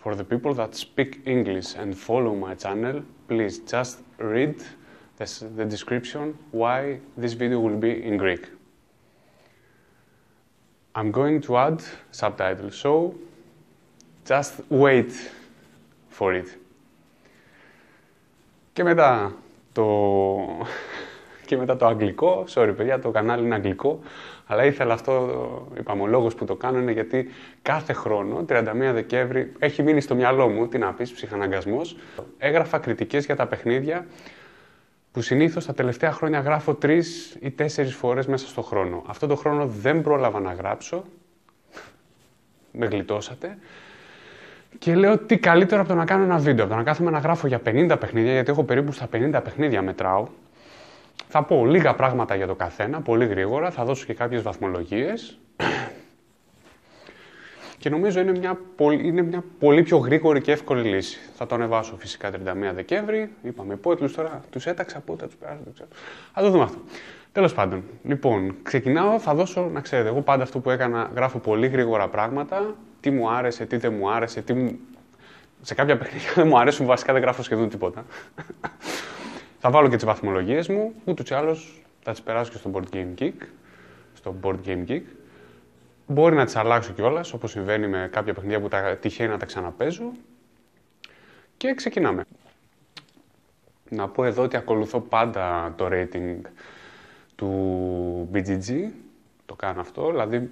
For the people that speak English and follow my channel, please just read the description why this video will be in Greek. I'm going to add subtitles, so just wait for it. Και μετά το αγγλικό, sorry παιδιά, το κανάλι είναι αγγλικό, αλλά ήθελα αυτό, είπαμε, ο λόγος που το κάνω είναι γιατί κάθε χρόνο, 31 Δεκέμβρη, έχει μείνει στο μυαλό μου, τι να πεις, ψυχαναγκασμός, έγραφα κριτικές για τα παιχνίδια που συνήθως τα τελευταία χρόνια γράφω 3 ή 4 φορές μέσα στο χρόνο. Αυτό το χρόνο δεν πρόλαβα να γράψω, με γλιτώσατε. Και λέω τι καλύτερο από το να κάνω ένα βίντεο, από το να κάθομαι να γράφω για 50 παιχνίδια, γιατί έχω περίπου στα 50 παιχνίδια μετράω. Θα πω λίγα πράγματα για το καθένα, πολύ γρήγορα, θα δώσω και κάποιες βαθμολογίες. Και νομίζω είναι μια πολύ πιο γρήγορη και εύκολη λύση. Θα το ανεβάσω φυσικά 31 Δεκέμβρη, είπαμε πότλους τώρα, τους έταξα, πότε θα τους περάσω, δεν ξέρω. Θα το δούμε αυτό. Τέλος πάντων, λοιπόν, ξεκινάω, θα δώσω, να ξέρετε, εγώ πάντα αυτό που έκανα, γράφω πολύ γρήγορα πράγματα, τι μου άρεσε, τι δεν μου άρεσε, σε κάποια παιχνίδια δεν μου αρέσουν, βασικά δεν γράφω σχεδόν τίποτα. Θα βάλω και τις βαθμολογίες μου, ούτως ή άλλως θα τις περάσω και στο Board Game Geek. Μπορεί να τις αλλάξω κιόλας, όπως συμβαίνει με κάποια παιχνίδια που τυχαίνει να τα ξαναπαίζω. Και ξεκινάμε. Να πω εδώ ότι ακολουθώ πάντα το rating του BGG. Το κάνω αυτό, δηλαδή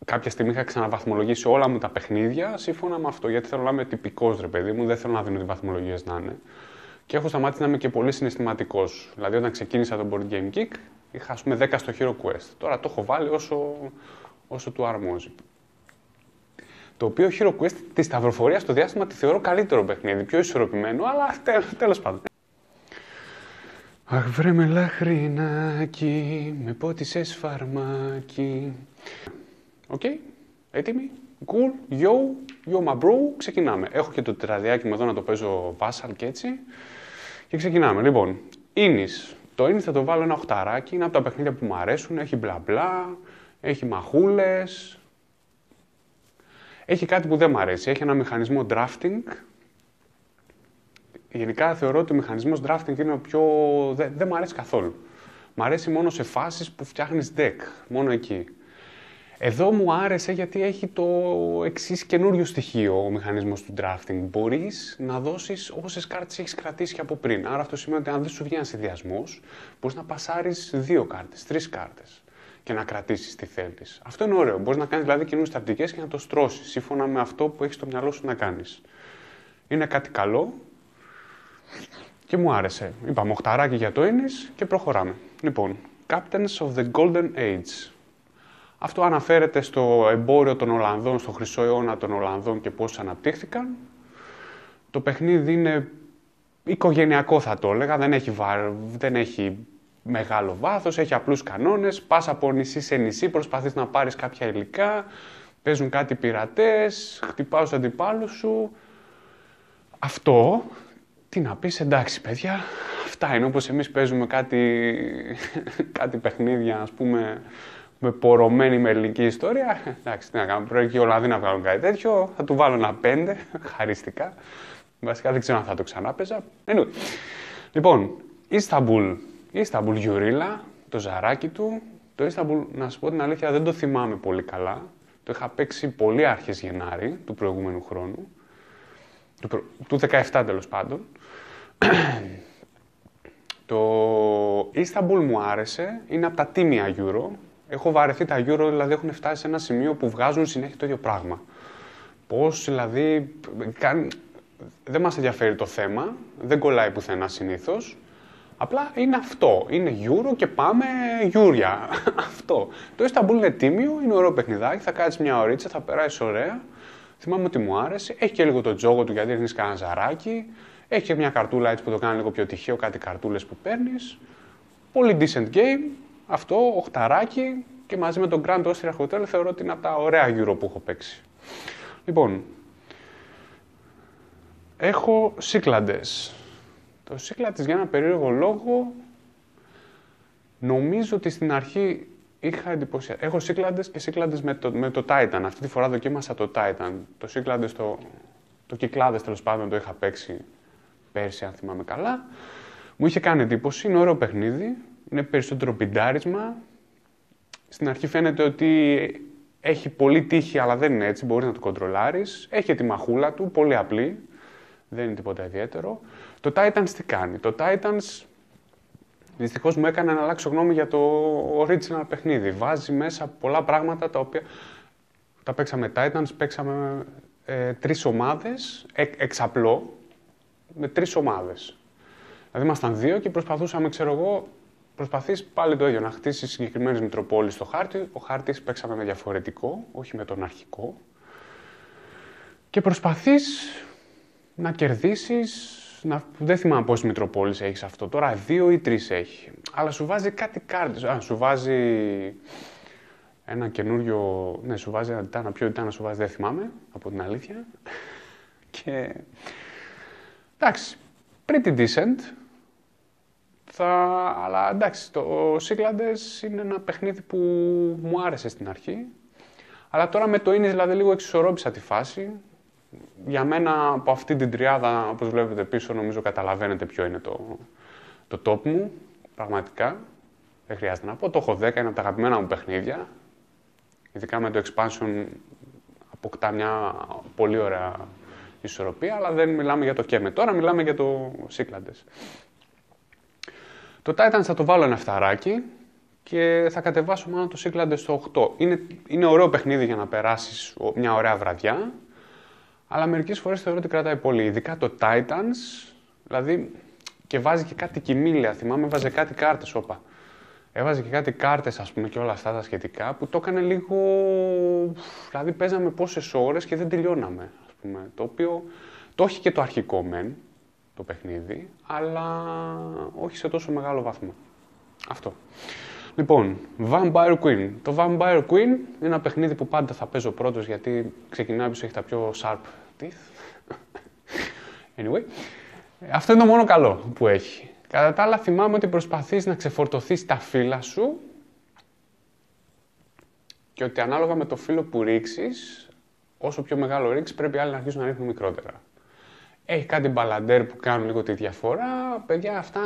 κάποια στιγμή είχα ξαναβαθμολογήσει όλα μου τα παιχνίδια σύμφωνα με αυτό, γιατί θέλω να είμαι τυπικός, ρε παιδί μου, δεν θέλω να δίνω τι βαθμολογίες να είναι. Και έχω σταμάτησει να είμαι και πολύ συναισθηματικός. Δηλαδή, όταν ξεκίνησα το Board Game Geek, είχα, ας πούμε, 10 στο Hero Quest. Τώρα το έχω βάλει όσο του αρμόζει. Το οποίο Hero Quest τη σταυροφορία στο διάστημα τη θεωρώ καλύτερο παιχνίδι, πιο ισορροπημένο, αλλά τέλος πάντων. Αχ, βρε με λαχρινάκι, με πότισες φαρμάκι. Οκ, έτοιμοι, cool, yo my bro, ξεκινάμε. Έχω και το τετραδιάκι μου εδώ να το παίζω Vassal και έτσι. Και ξεκινάμε. Λοιπόν, Innis. Το Innis θα το βάλω ένα οχταράκι, είναι από τα παιχνίδια που μου αρέσουν, έχει μπλα μπλα, έχει μαχούλες. Έχει κάτι που δεν μου αρέσει, έχει ένα μηχανισμό drafting. Γενικά θεωρώ ότι ο μηχανισμός drafting είναι δεν μου αρέσει καθόλου. Μ' αρέσει μόνο σε φάσεις που φτιάχνεις deck, μόνο εκεί. Εδώ μου άρεσε γιατί έχει το εξής καινούριο στοιχείο ο μηχανισμός του drafting. Μπορείς να δώσεις όσες κάρτες έχεις κρατήσει και από πριν. Άρα αυτό σημαίνει ότι αν δεν σου βγει ένας συνδυασμός, μπορείς να πασάρεις 2 κάρτες, 3 κάρτες και να κρατήσεις τι θέλεις. Αυτό είναι ωραίο. Μπορείς να κάνεις δηλαδή καινούριες τακτικές και να το στρώσεις σύμφωνα με αυτό που έχεις στο μυαλό σου να κάνεις. Είναι κάτι καλό και μου άρεσε. Είπαμε οχταράκι για το Innis και προχωράμε. Λοιπόν, Captains of the Golden Age. Αυτό αναφέρεται στο εμπόριο των Ολλανδών, στο χρυσό αιώνα των Ολλανδών και πώς αναπτύχθηκαν. Το παιχνίδι είναι οικογενειακό, θα το έλεγα, δεν έχει μεγάλο βάθος, έχει απλούς κανόνες, πας από νησί σε νησί, προσπαθείς να πάρεις κάποια υλικά, παίζουν κάτι πειρατές, χτυπάω τους αντιπάλους σου. Αυτό, τι να πεις, εντάξει παιδιά, αυτά είναι όπως εμείς παίζουμε κάτι παιχνίδια, ας πούμε, με πορωμένη με ελληνική ιστορία. Εντάξει, τι να κάνω, πρέπει και οι Ολλανδοί να βγάλουν κάτι τέτοιο. Θα του βάλω ένα 5, χαριστικά. Βασικά δεν ξέρω αν θα το ξανά παίζα. Λοιπόν, Istanbul Γιουρίλα, το ζαράκι του. Το Istanbul, να σου πω την αλήθεια, δεν το θυμάμαι πολύ καλά. Το είχα παίξει πολύ αρχές Γενάρη του προηγούμενου χρόνου. Του 17 τέλος πάντων. Το Istanbul μου άρεσε, είναι από τα τίμια Euro. Έχω βαρεθεί τα Euro, δηλαδή έχουν φτάσει σε ένα σημείο που βγάζουν συνέχεια το ίδιο πράγμα. Πώς, δηλαδή, δεν μας ενδιαφέρει το θέμα, δεν κολλάει πουθενά συνήθως. Απλά είναι αυτό, είναι Euro και πάμε Γιούρια. Αυτό. Το Istanbul είναι τίμιο, είναι ωραίο παιχνιδάκι, θα κάτσεις μια ωρίτσα, θα περάσεις ωραία. Θυμάμαι ότι μου άρεσε, έχει και λίγο το τζόγο του γιατί ρίχνεις κανένα ζαράκι. Έχει και μια καρτούλα έτσι που το κάνει λίγο πιο τυχαίο, κάτι καρτούλες που παίρνεις. Πολύ decent game. Αυτό, οχταράκι και μαζί με το Grand Austria Hotel θεωρώ ότι είναι από τα ωραία Euro που έχω παίξει. Λοιπόν, έχω Cyclades. Το Cyclades για ένα περίεργο λόγο νομίζω ότι στην αρχή είχα εντυπωσιαστεί. Έχω Cyclades και Cyclades με το Titan. Αυτή τη φορά δοκίμασα το Titan. Το Cyclades, το Κυκλάδες τέλος πάντων, το είχα παίξει πέρσι, αν θυμάμαι καλά. Μου είχε κάνει εντύπωση, είναι ωραίο παιχνίδι, είναι περισσότερο πιντάρισμα. Στην αρχή φαίνεται ότι έχει πολύ τύχη, αλλά δεν είναι έτσι, μπορείς να το κοντρολάρεις. Έχει τη μαχούλα του, πολύ απλή, δεν είναι τίποτα ιδιαίτερο. Το Titans τι κάνει? Το Titans δυστυχώς μου έκανε να αλλάξω γνώμη για το original παιχνίδι. Βάζει μέσα πολλά πράγματα τα οποία τα παίξαμε Titans, παίξαμε 3 ομάδες, εξαπλό, με 3 ομάδες. Δηλαδή ήμασταν 2 και προσπαθούσαμε, ξέρω εγώ, προσπαθείς πάλι το ίδιο, να χτίσεις συγκεκριμένες μητροπόλεις στο χάρτη. Ο χάρτης παίξαμε με διαφορετικό, όχι με τον αρχικό. Και προσπαθείς να κερδίσεις, δεν θυμάμαι πόσες μητροπόλεις έχεις αυτό, τώρα 2 ή 3 έχει. Αλλά σου βάζει κάτι κάρτες, σου βάζει ένα καινούριο, ναι, σου βάζει ένα τιτάνα, ποιο τιτάνα σου βάζει, δεν θυμάμαι, από την αλήθεια. Και εντάξει, pretty decent. Αλλά εντάξει, το Cyclades είναι ένα παιχνίδι που μου άρεσε στην αρχή. Αλλά τώρα με το Innis δηλαδή λίγο εξισορρόπησα τη φάση. Για μένα από αυτή την τριάδα, όπως βλέπετε πίσω, νομίζω καταλαβαίνετε ποιο είναι το top μου. Πραγματικά, δεν χρειάζεται να πω. Το έχω 10, είναι από τα αγαπημένα μου παιχνίδια. Ειδικά με το expansion αποκτά μια πολύ ωραία ισορροπία, αλλά δεν μιλάμε για το Kemet. Τώρα μιλάμε για το Cyclades. Το Titan θα το βάλω ένα φταράκι και θα κατεβάσω μάλλον το Cyclades στο 8. Είναι ωραίο παιχνίδι για να περάσεις μια ωραία βραδιά, αλλά μερικές φορές θεωρώ ότι κρατάει πολύ. Ειδικά το Titans, δηλαδή, και βάζει και κάτι κοιμήλαια. Θυμάμαι, βάζει κάτι κάρτες, όπα. Έβαζε και κάτι κάρτες, ας πούμε, και όλα αυτά τα σχετικά, που το έκανε λίγο... Δηλαδή, παίζαμε πόσες ώρες και δεν τελειώναμε, ας πούμε. Το οποίο το έχει και το αρχικό μεν, το παιχνίδι, αλλά όχι σε τόσο μεγάλο βαθμό. Αυτό. Λοιπόν, Vampire Queen. Το Vampire Queen είναι ένα παιχνίδι που πάντα θα παίζω πρώτος, γιατί ξεκινάει πίσω, έχει τα πιο sharp teeth. Anyway, αυτό είναι το μόνο καλό που έχει. Κατά τα άλλα, θυμάμαι ότι προσπαθείς να ξεφορτωθείς τα φύλλα σου και ότι ανάλογα με το φύλλο που ρίξεις, όσο πιο μεγάλο ρίξεις, πρέπει άλλοι να αρχίσουν να ρίχνουν μικρότερα. Έχει κάτι μπαλαντέρ που κάνουν λίγο τη διαφορά. Παιδιά, αυτά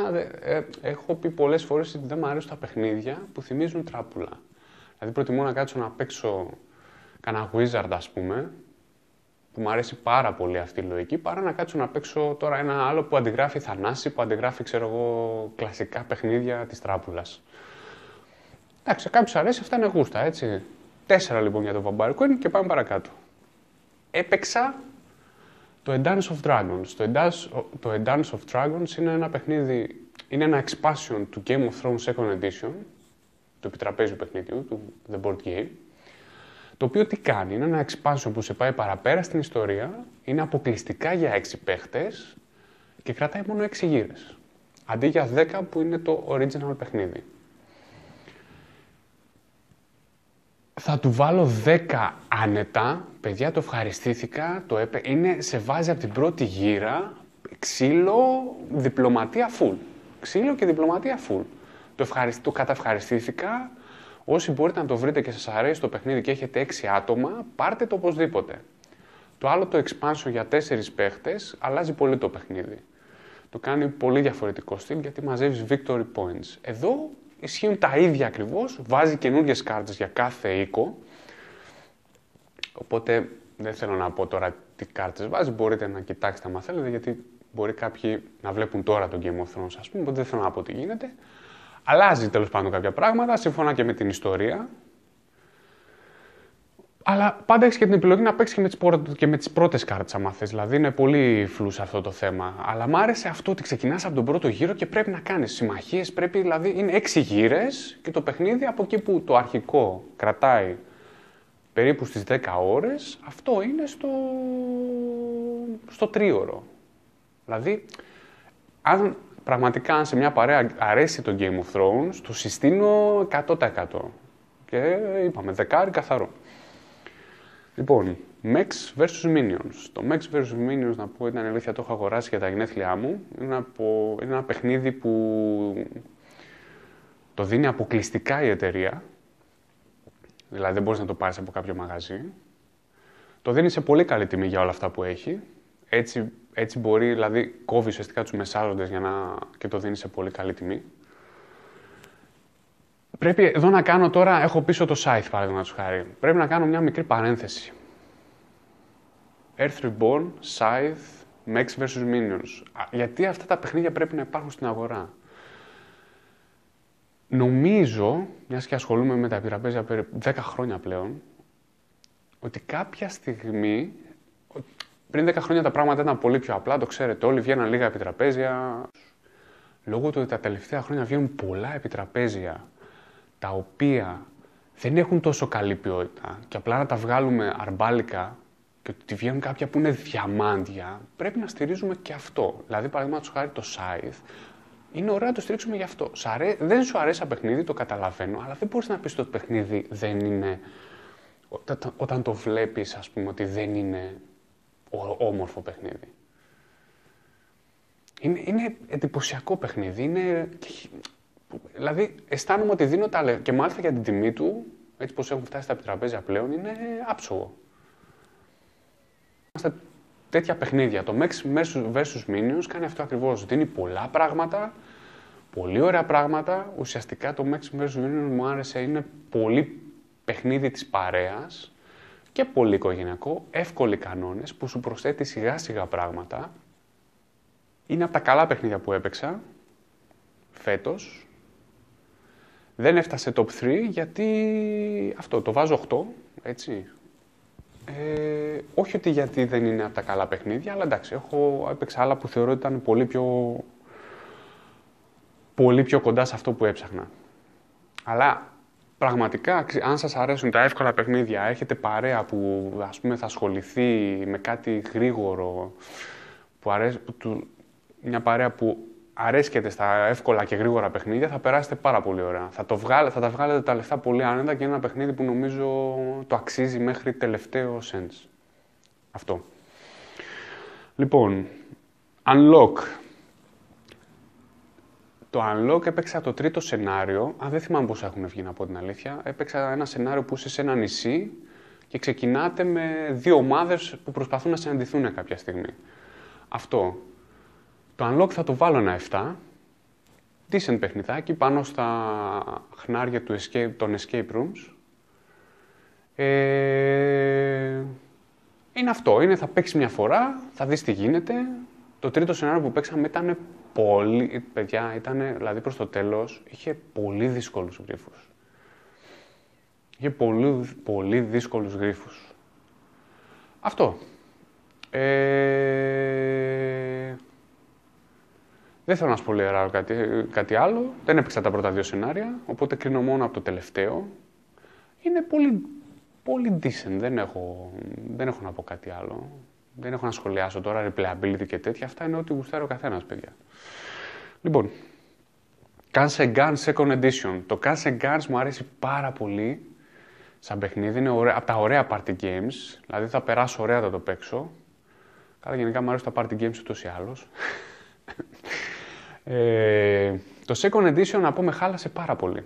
έχω πει πολλές φορές ότι δεν μου αρέσουν τα παιχνίδια που θυμίζουν τράπουλα. Δηλαδή, προτιμώ να κάτσω να παίξω κανένα Wizard, ας πούμε, που μου αρέσει πάρα πολύ αυτή η λογική, παρά να κάτσω να παίξω τώρα ένα άλλο που αντιγράφει Θανάση, που αντιγράφει, ξέρω εγώ, κλασικά παιχνίδια της τράπουλας. Εντάξει, κάποιους αρέσει, αυτά είναι γούστα, έτσι. 4 λοιπόν για το Vampire Queen και πάμε παρακάτω. Έπαιξα το A Dance of Dragons. Το A Dance of Dragons είναι ένα παιχνίδι, είναι ένα expansion του Game of Thrones Second Edition, του επιτραπέζιου παιχνιδιού, του The Board Game, το οποίο τι κάνει? Είναι ένα expansion που σε πάει παραπέρα στην ιστορία, είναι αποκλειστικά για 6 παίχτες και κρατάει μόνο 6 γύρες, αντί για 10 που είναι το original παιχνίδι. Θα του βάλω 10 άνετα, παιδιά, το ευχαριστήθηκα, σε βάζει από την πρώτη γύρα, ξύλο, διπλωματία full. Ξύλο και διπλωματία full. Το καταευχαριστήθηκα. Όσοι μπορείτε να το βρείτε και σας αρέσει το παιχνίδι και έχετε 6 άτομα, πάρτε το οπωσδήποτε. Το άλλο, το expansion για 4 παίχτες, αλλάζει πολύ το παιχνίδι. Το κάνει πολύ διαφορετικό στυλ γιατί μαζεύεις victory points. Εδώ ισχύουν τα ίδια ακριβώς, βάζει καινούργιες κάρτες για κάθε οίκο. Οπότε δεν θέλω να πω τώρα τι κάρτες βάζει, μπορείτε να κοιτάξετε αν θέλετε, γιατί μπορεί κάποιοι να βλέπουν τώρα το Game of Thrones, ας πούμε, οπότε δεν θέλω να πω τι γίνεται. Αλλάζει τέλος πάντων κάποια πράγματα, σύμφωνα και με την ιστορία. Αλλά πάντα έχεις και την επιλογή να παίξεις και με τις πρώτες κάρτες, άμα θες. Δηλαδή είναι πολύ φλού σε αυτό το θέμα. Αλλά μ' άρεσε αυτό ότι ξεκινάς από τον πρώτο γύρο και πρέπει να κάνεις συμμαχίες. Δηλαδή είναι 6 γύρες και το παιχνίδι από εκεί που το αρχικό κρατάει περίπου στις 10 ώρες, αυτό είναι στο 3ωρο. Δηλαδή, πραγματικά αν σε μια παρέα αρέσει το Game of Thrones, το συστήνω 100%. Και είπαμε, 10 καθαρό. Λοιπόν, Mechs vs Minions. Το Mechs vs Minions, να πω, ήταν αλήθεια, το έχω αγοράσει για τα γενέθλιά μου. Είναι ένα παιχνίδι που το δίνει αποκλειστικά η εταιρεία. Δηλαδή δεν μπορείς να το πάρεις από κάποιο μαγαζί. Το δίνει σε πολύ καλή τιμή για όλα αυτά που έχει. Έτσι μπορεί, δηλαδή κόβει ουσιαστικά τους μεσάζοντες και το δίνει σε πολύ καλή τιμή. Πρέπει εδώ να κάνω τώρα, έχω πίσω το Scythe παραδείγματος χάρη. Πρέπει να κάνω μια μικρή παρένθεση. Earth Reborn, Scythe, Mechs vs Minions. Γιατί αυτά τα παιχνίδια πρέπει να υπάρχουν στην αγορά. Νομίζω, μιας και ασχολούμαι με τα επιτραπέζια περίπου 10 χρόνια πλέον, ότι κάποια στιγμή, πριν 10 χρόνια τα πράγματα ήταν πολύ πιο απλά, το ξέρετε όλοι, βγαίναν λίγα επιτραπέζια. Λόγω του ότι τα τελευταία χρόνια βγαίνουν πολλά επιτραπέζια, τα οποία δεν έχουν τόσο καλή ποιότητα και απλά να τα βγάλουμε αρμπάλικα και ότι βγαίνουν κάποια που είναι διαμάντια, πρέπει να στηρίζουμε και αυτό. Δηλαδή, παραδείγματος χάρη το Scythe, είναι ωραίο να το στηρίξουμε γι' αυτό. Δεν σου αρέσει ένα παιχνίδι, το καταλαβαίνω, αλλά δεν μπορείς να πεις ότι το παιχνίδι δεν είναι. Όταν το βλέπεις, ας πούμε, ότι δεν είναι όμορφο παιχνίδι. Είναι εντυπωσιακό παιχνίδι. Δηλαδή, αισθάνομαι ότι δίνω τα λεφτά και μάλιστα για την τιμή του, έτσι πως έχουν φτάσει στα επιτραπέζια πλέον, είναι άψογο. Στα τέτοια παιχνίδια, το Mechs vs Minions κάνει αυτό ακριβώς. Δίνει πολλά πράγματα, πολύ ωραία πράγματα. Ουσιαστικά το Mechs vs Minions μου άρεσε, είναι πολύ παιχνίδι της παρέας και πολύ οικογενειακό, εύκολοι κανόνες που σου προσθέτει σιγά σιγά πράγματα. Είναι από τα καλά παιχνίδια που έπαιξα φέτος. Δεν έφτασε top 3 γιατί αυτό, το βάζω 8, έτσι. Όχι ότι γιατί δεν είναι από τα καλά παιχνίδια, αλλά εντάξει, έπαιξα άλλα που θεωρώ ότι ήταν πολύ πιο κοντά σε αυτό που έψαχνα. Αλλά πραγματικά, αν σας αρέσουν τα εύκολα παιχνίδια, έχετε παρέα που ας πούμε θα ασχοληθεί με κάτι γρήγορο, μια παρέα που αρέσκεται στα εύκολα και γρήγορα παιχνίδια, θα περάσετε πάρα πολύ ωραία. Θα τα βγάλετε τα λεφτά πολύ άνετα και είναι ένα παιχνίδι που νομίζω το αξίζει μέχρι τελευταίο cents. Αυτό. Λοιπόν, Unlock. Το Unlock έπαιξα το τρίτο σενάριο. Δεν θυμάμαι πώς έχουν βγει, να πω την αλήθεια. Έπαιξα ένα σενάριο που είσαι σε ένα νησί και ξεκινάτε με δύο ομάδες που προσπαθούν να συναντηθούν κάποια στιγμή. Αυτό. Το Unlock θα το βάλω ένα 7. Decent παιχνιδάκι πάνω στα χνάρια των escape rooms. Είναι αυτό. Θα παίξεις μια φορά, θα δεις τι γίνεται. Το τρίτο σενάριο που παίξαμε ήταν πολύ... Παιδιά, δηλαδή προς το τέλος, είχε πολύ δύσκολους γρίφους. Είχε πολύ δύσκολους γρίφους. Αυτό. Δεν θέλω να σπολιαράρω κάτι άλλο. Δεν έπαιξα τα πρώτα δύο σενάρια, οπότε κρίνω μόνο από το τελευταίο. Είναι πολύ decent. Δεν έχω να πω κάτι άλλο. Δεν έχω να σχολιάσω τώρα replayability και τέτοια. Αυτά είναι ό,τι γουστάρει ο καθένας, παιδιά. Λοιπόν, Guns N' Guns Second Edition. Το Guns N' Guns μου αρέσει πάρα πολύ σαν παιχνίδι. Είναι από τα ωραία party games. Δηλαδή θα περάσω ωραία, θα το παίξω. Καλά, γενικά μου αρέσουν τα party games ούτως ή άλλως. Το Second Edition, να πω, με χάλασε πάρα πολύ.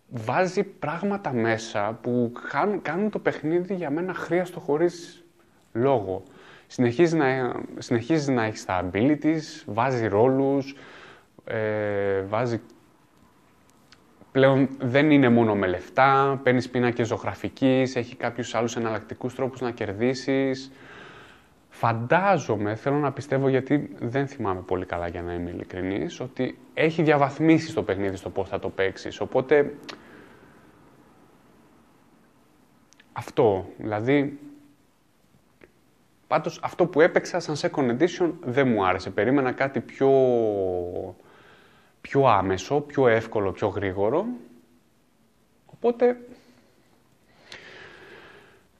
Βάζει πράγματα μέσα που κάνουν το παιχνίδι για μένα αχρίαστο χωρίς λόγο. Συνεχίζει να έχει τα abilities, βάζει ρόλους, πλέον δεν είναι μόνο με λεφτά, παίρνεις πίνακες ζωγραφικής, έχει κάποιους άλλους εναλλακτικούς τρόπους να κερδίσεις. Φαντάζομαι, θέλω να πιστεύω, γιατί δεν θυμάμαι πολύ καλά για να είμαι ειλικρινής, ότι έχει διαβαθμίσει το παιχνίδι στο πώς θα το παίξεις. Οπότε, αυτό, δηλαδή, πάντως αυτό που έπαιξα σαν Second Edition δεν μου άρεσε. Περίμενα κάτι πιο άμεσο, πιο εύκολο, πιο γρήγορο. Οπότε,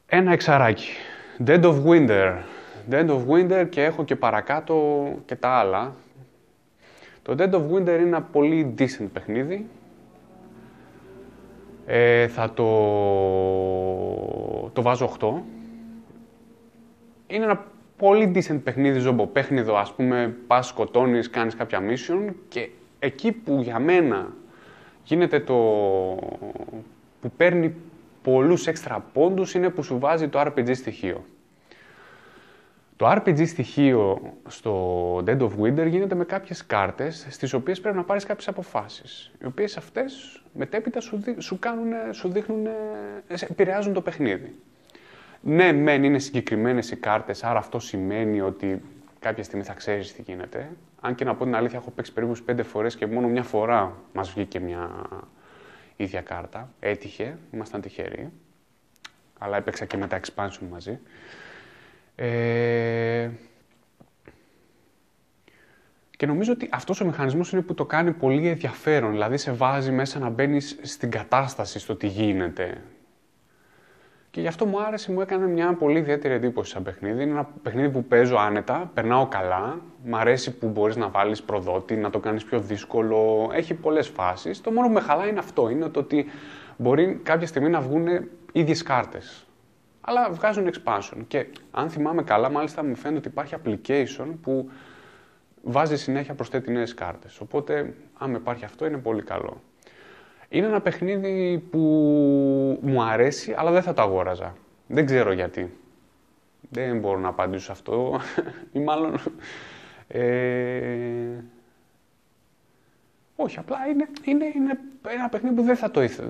ένα εξαράκι. Dead of Winter. Dead of Winter, και έχω και παρακάτω και τα άλλα. Το Dead of Winter είναι ένα πολύ decent παιχνίδι. Θα το βάζω 8. Είναι ένα πολύ decent παιχνίδι, ζομποπέχνιδο, ας πούμε, πας, σκοτώνεις, κάνεις κάποια mission, και εκεί που για μένα γίνεται που παίρνει πολλούς έξτρα πόντους είναι που σου βάζει το RPG στοιχείο. Το RPG στοιχείο στο Dead of Winter γίνεται με κάποιες κάρτες, στις οποίες πρέπει να πάρεις κάποιες αποφάσεις. Οι οποίες αυτές μετέπειτα σου δείχνουν, επηρεάζουν το παιχνίδι. Ναι, μεν είναι συγκεκριμένες οι κάρτες, άρα αυτό σημαίνει ότι κάποια στιγμή θα ξέρεις τι γίνεται. Αν και να πω την αλήθεια, έχω παίξει περίπου 5 φορές και μόνο μια φορά μας βγήκε μια ίδια κάρτα. Έτυχε, ήμασταν τυχεροί. Αλλά έπαιξα και με τα expansion μαζί. Και νομίζω ότι αυτός ο μηχανισμός είναι που το κάνει πολύ ενδιαφέρον. Δηλαδή, σε βάζει μέσα να μπαίνεις στην κατάσταση, στο τι γίνεται. Και γι' αυτό μου άρεσε, μου έκανε μια πολύ ιδιαίτερη εντύπωση σαν παιχνίδι. Είναι ένα παιχνίδι που παίζω άνετα, περνάω καλά. Μ' αρέσει που μπορείς να βάλεις προδότη, να το κάνεις πιο δύσκολο. Έχει πολλές φάσεις. Το μόνο που με χαλάει είναι αυτό. Είναι το ότι μπορεί κάποια στιγμή να βγουν ίδιες κάρτες. Αλλά βγάζουν expansion. Και αν θυμάμαι καλά, μάλιστα μου φαίνεται ότι υπάρχει application που βάζει συνέχεια, προσθέτει νέες κάρτες. Οπότε, αν υπάρχει αυτό, είναι πολύ καλό. Είναι ένα παιχνίδι που μου αρέσει, αλλά δεν θα το αγόραζα. Δεν ξέρω γιατί. Δεν μπορώ να απαντήσω σε αυτό. Ή μάλλον... όχι, απλά είναι ένα παιχνίδι που δεν θα το ήθελα.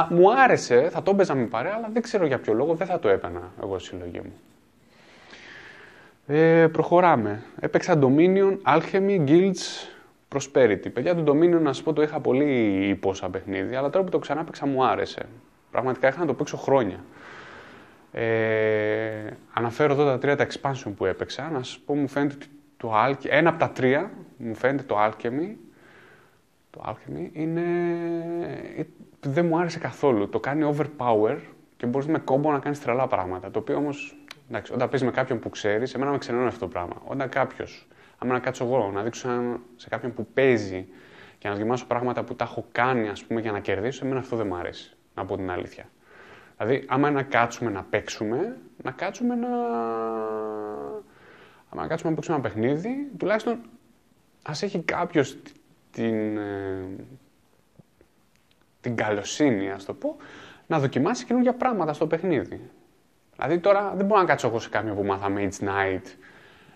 Μου άρεσε, θα το έπαιζα με παρέα, αλλά δεν ξέρω για ποιο λόγο δεν θα το έπαιρνα εγώ στη συλλογή μου. Προχωράμε. Έπαιξα Dominion, Alchemy, Guilds, Prosperity. Παιδιά, το Dominion, να σας πω, το είχα πολύ υπόσα παιχνίδι, αλλά τώρα που το ξανά παίξα μου άρεσε. Πραγματικά είχα να το παίξω χρόνια. Αναφέρω εδώ τα 3 τα expansion που έπαιξα. Να σας πω, μου φαίνεται ότι ένα από τα 3, μου φαίνεται το Alchemy. Το Alchemy δεν μου άρεσε καθόλου. Το κάνει overpower και μπορείς με κόμπο να κάνεις τρελά πράγματα. Το οποίο όμως, εντάξει, όταν παίζεις με κάποιον που ξέρεις, εμένα με ξενώνει αυτό το πράγμα. Όταν κάποιος, άμα να κάτσω εγώ, να δείξω σε κάποιον που παίζει και να δοκιμάσω πράγματα που τα έχω κάνει, ας πούμε, για να κερδίσω, εμένα αυτό δεν μου αρέσει, να πω την αλήθεια. Δηλαδή, άμα να κάτσουμε να παίξουμε, να κάτσουμε να παίξουμε ένα παιχνίδι, τουλάχιστον ας έχει κάποιος την καλοσύνη, ας το πω, να δοκιμάσει καινούργια πράγματα στο παιχνίδι. Δηλαδή τώρα δεν μπορώ να κάτσω εγώ σε κάποιον που μάθαμε Mage Knight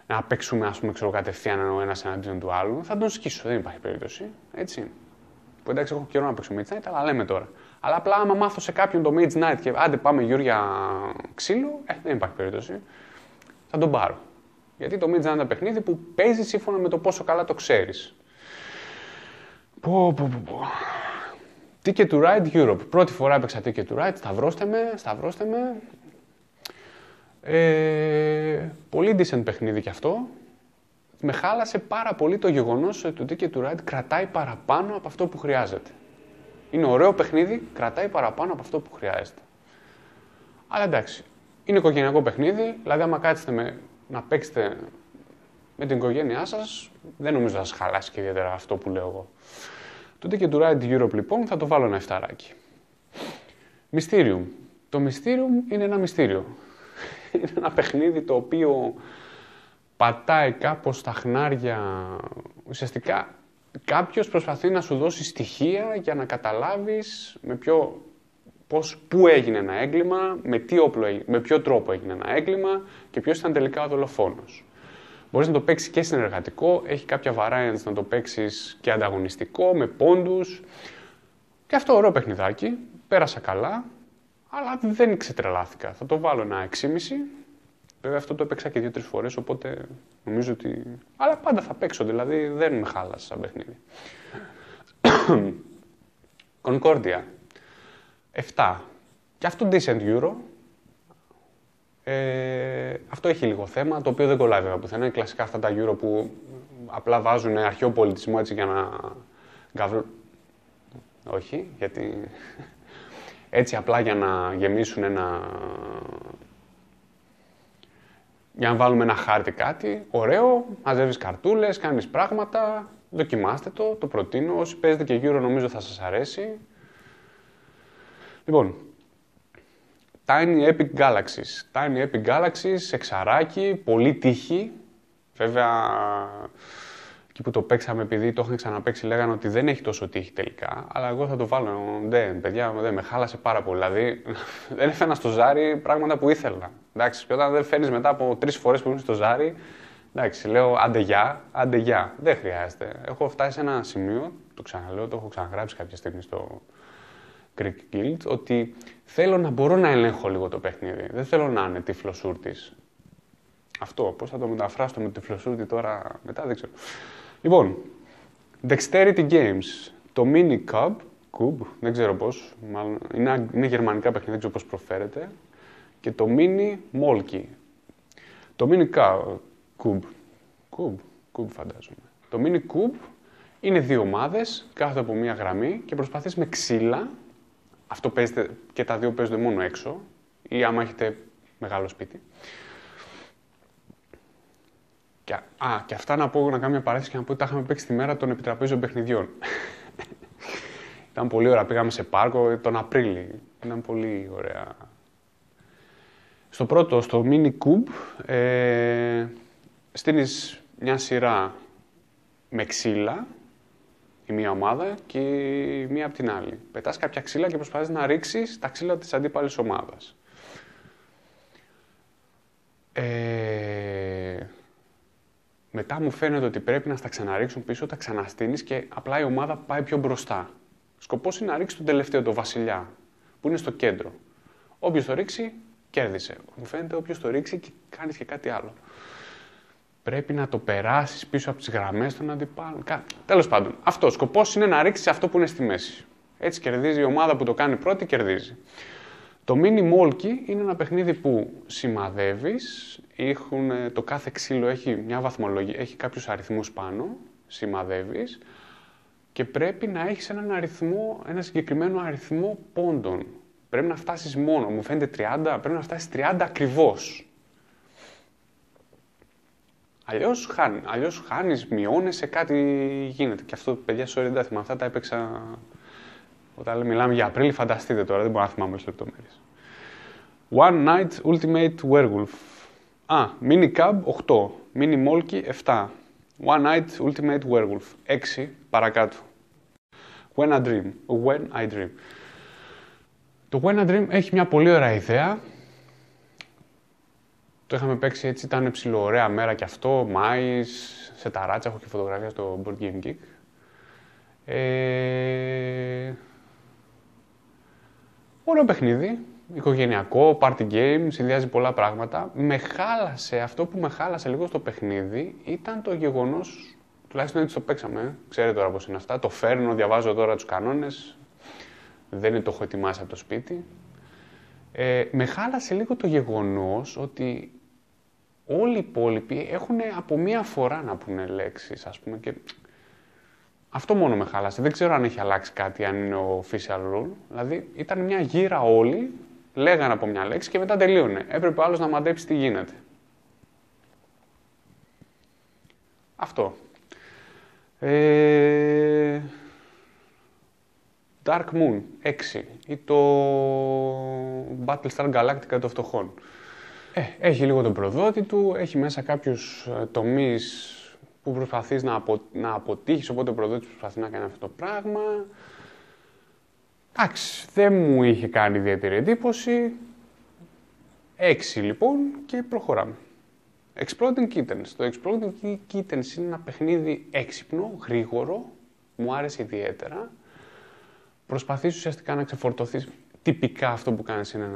να παίξουμε, ας πούμε, κατευθείαν ο ένας εναντίον του άλλου. Θα τον σκίσω, δεν υπάρχει περίπτωση. Έτσι. Που εντάξει, έχω καιρό να παίξω Mage Knight, αλλά λέμε τώρα. Αλλά απλά άμα μάθω σε κάποιον το Mage Knight και άντε πάμε Γιούρια ξύλο, δεν υπάρχει περίπτωση. Θα τον πάρω. Γιατί το Mage Knight είναι ένα παιχνίδι που παίζει σύμφωνα με το πόσο καλά το ξέρεις. Ticket to Ride Europe. Πρώτη φορά έπαιξα Ticket to Ride. Σταυρώστε με. Πολύ decent παιχνίδι κι αυτό. Με χάλασε πάρα πολύ το γεγονός ότι το Ticket to Ride κρατάει παραπάνω από αυτό που χρειάζεται. Είναι ωραίο παιχνίδι, κρατάει παραπάνω από αυτό που χρειάζεται. Αλλά εντάξει, είναι οικογενειακό παιχνίδι, δηλαδή άμα κάτσετε να παίξετε με την οικογένειά σας, δεν νομίζω να σας χαλάσει και ιδιαίτερα αυτό που λέω εγώ. Το Ticket to Ride Europe λοιπόν θα το βάλω ένα εφταράκι. Mysterium. Το Mysterium είναι ένα μυστήριο. Είναι ένα παιχνίδι το οποίο πατάει κάπως στα χνάρια. Ουσιαστικά κάποιος προσπαθεί να σου δώσει στοιχεία για να καταλάβεις πού έγινε ένα έγκλημα, με ποιο τρόπο έγινε ένα έγκλημα και ποιος ήταν τελικά ο δολοφόνος. Μπορείς να το παίξεις και συνεργατικό, έχει κάποια variants να το παίξεις και ανταγωνιστικό, με πόντους. Και αυτό ωραίο παιχνιδάκι, πέρασα καλά, αλλά δεν ξετρελάθηκα. Θα το βάλω ένα 6,5. Βέβαια αυτό το έπαιξα και 2-3 φορές, οπότε νομίζω ότι... Αλλά πάντα θα παίξω, δηλαδή δεν με χάλασε σαν παιχνίδι. Concordia. 7. Και αυτό decent euro. Αυτό έχει λίγο θέμα, το οποίο δεν κολλάει βέβαια πουθενά. Είναι κλασικά αυτά τα euro που απλά βάζουν αρχαίο πολιτισμό έτσι για να γκαβρούν. Όχι, γιατί... έτσι απλά για να γεμίσουν για να βάλουμε ένα χάρτη κάτι, ωραίο, μαζεύεις καρτούλες, κάνεις πράγματα, δοκιμάστε το προτείνω. Όσοι παίζετε και Euro νομίζω θα σας αρέσει. Λοιπόν, Tiny Epic Galaxies. Tiny Epic Galaxies, εξαράκι, πολύ τύχη. Βέβαια, εκεί που το παίξαμε, επειδή το είχαν ξαναπαίξει, λέγανε ότι δεν έχει τόσο τύχη τελικά. Αλλά εγώ θα το βάλω. Παιδιά, με χάλασε πάρα πολύ. Δηλαδή, δεν έφερα στο ζάρι πράγματα που ήθελα. Εντάξει, και όταν δεν φέρνει μετά από 3 φορές που ήμουν στο ζάρι, εντάξει, λέω άντε γεια. Δεν χρειάζεται. Έχω φτάσει σε ένα σημείο, το ξαναλέω, το έχω ξαναγράψει κάποια στιγμή στο Greek Guild, ότι θέλω να μπορώ να ελέγχω λίγο το παιχνίδι. Δεν θέλω να είναι τυφλοσούρτης. Αυτό, πώς θα το μεταφράσω με τυφλοσούρτη τώρα μετά, δεν ξέρω. Λοιπόν, Dexterity Games. Το Mini Cube, δεν ξέρω πώς, μάλλον, είναι γερμανικά παιχνίδια, δεν ξέρω πώς προφέρεται. Και το Mini Molky. Το Mini Cube φαντάζομαι. Το Mini Cube είναι 2 ομάδες, κάθονται από μία γραμμή και προσπαθείς με ξύλα. Αυτό παίζετε, και τα 2 παίζονται μόνο έξω, ή άμα έχετε μεγάλο σπίτι. Και αυτά να κάνω μια παρένθεση και να πω ότι τα είχαμε παίξει τη μέρα των επιτραπέζιων παιχνιδιών. Ήταν πολύ ωραία. Πήγαμε σε πάρκο τον Απρίλη. Ήταν πολύ ωραία. Στο πρώτο, στο Mini Cube, στείνεις μια σειρά με ξύλα, η μία ομάδα και η μία από την άλλη. Πετάς κάποια ξύλα και προσπαθείς να ρίξεις τα ξύλα της αντίπαλης ομάδας. Μετά μου φαίνεται ότι πρέπει να στα ξαναρίξουν πίσω, τα ξαναστείνεις και απλά η ομάδα πάει πιο μπροστά. Σκοπός είναι να ρίξει τον τελευταίο, τον βασιλιά, που είναι στο κέντρο. Όποιος το ρίξει, κέρδισε. Μου φαίνεται όποιος το ρίξει και κάνεις και κάτι άλλο. Πρέπει να το περάσεις πίσω από τις γραμμές των αντιπάλων. Τέλος πάντων, αυτό. Σκοπός είναι να ρίξεις αυτό που είναι στη μέση. Έτσι κερδίζει η ομάδα που το κάνει πρώτη, κερδίζει. Το Mini Molky είναι ένα παιχνίδι που σημαδεύεις, το κάθε ξύλο έχει μια βαθμολογία, έχει κάποιους αριθμούς πάνω, σημαδεύεις και πρέπει να έχεις ένα συγκεκριμένο αριθμό πόντων. Πρέπει να φτάσεις μόνο, μου φαίνεται 30, πρέπει να φτάσεις 30 ακριβώς. Αλλιώς χάνεις, μειώνεσαι, κάτι γίνεται. Και αυτό, παιδιά, sorry, δεν τα θυμάμαι, αυτά τα έπαιξα όταν μιλάμε για Απρίλη, φανταστείτε τώρα, δεν μπορώ να θυμάμαι τις λεπτομέρειες. One Night Ultimate Werewolf. Mini Cub 8, Mini Molky 7. One Night Ultimate Werewolf 6, παρακάτω. When I Dream. Το When I Dream έχει μια πολύ ωραία ιδέα. Το είχαμε παίξει έτσι, ήταν ψηλό ωραία μέρα κι αυτό, Μάης, σε ταράτσα, έχω και φωτογραφία στο Board Game Geek. Ωραίο παιχνίδι, οικογενειακό, party game, συνδυάζει πολλά πράγματα. Αυτό που με χάλασε λίγο στο παιχνίδι ήταν το γεγονός, τουλάχιστον έτσι το παίξαμε, ξέρετε τώρα πώς είναι αυτά, το φέρνω, διαβάζω τώρα τους κανόνες, δεν το έχω ετοιμάσει από το σπίτι. Με χάλασε λίγο το γεγονός ότι όλοι οι υπόλοιποι έχουν από μία φορά να πούνε λέξεις, ας πούμε, και αυτό μόνο με χάλασε. Δεν ξέρω αν έχει αλλάξει κάτι, αν είναι official rule. Δηλαδή, ήταν μια γύρα όλοι, λέγανε από μια λέξη και μετά τελείωνε. Έπρεπε ο άλλος να μαντέψει τι γίνεται. Αυτό. Dark Moon 6 ή το Battlestar Galactica των φτωχών. Έχει λίγο τον προδότη του, έχει μέσα κάποιους τομείς που προσπαθείς να αποτύχεις, οπότε ο προδότης προσπαθεί να κάνει αυτό το πράγμα. Εντάξει, δεν μου είχε κάνει ιδιαίτερη εντύπωση. 6 λοιπόν και προχωράμε. Exploding Kittens. Το Exploding Kittens είναι ένα παιχνίδι έξυπνο, γρήγορο, μου άρεσε ιδιαίτερα. Προσπαθείς ουσιαστικά να ξεφορτωθείς, τυπικά αυτό που κάνεις είναι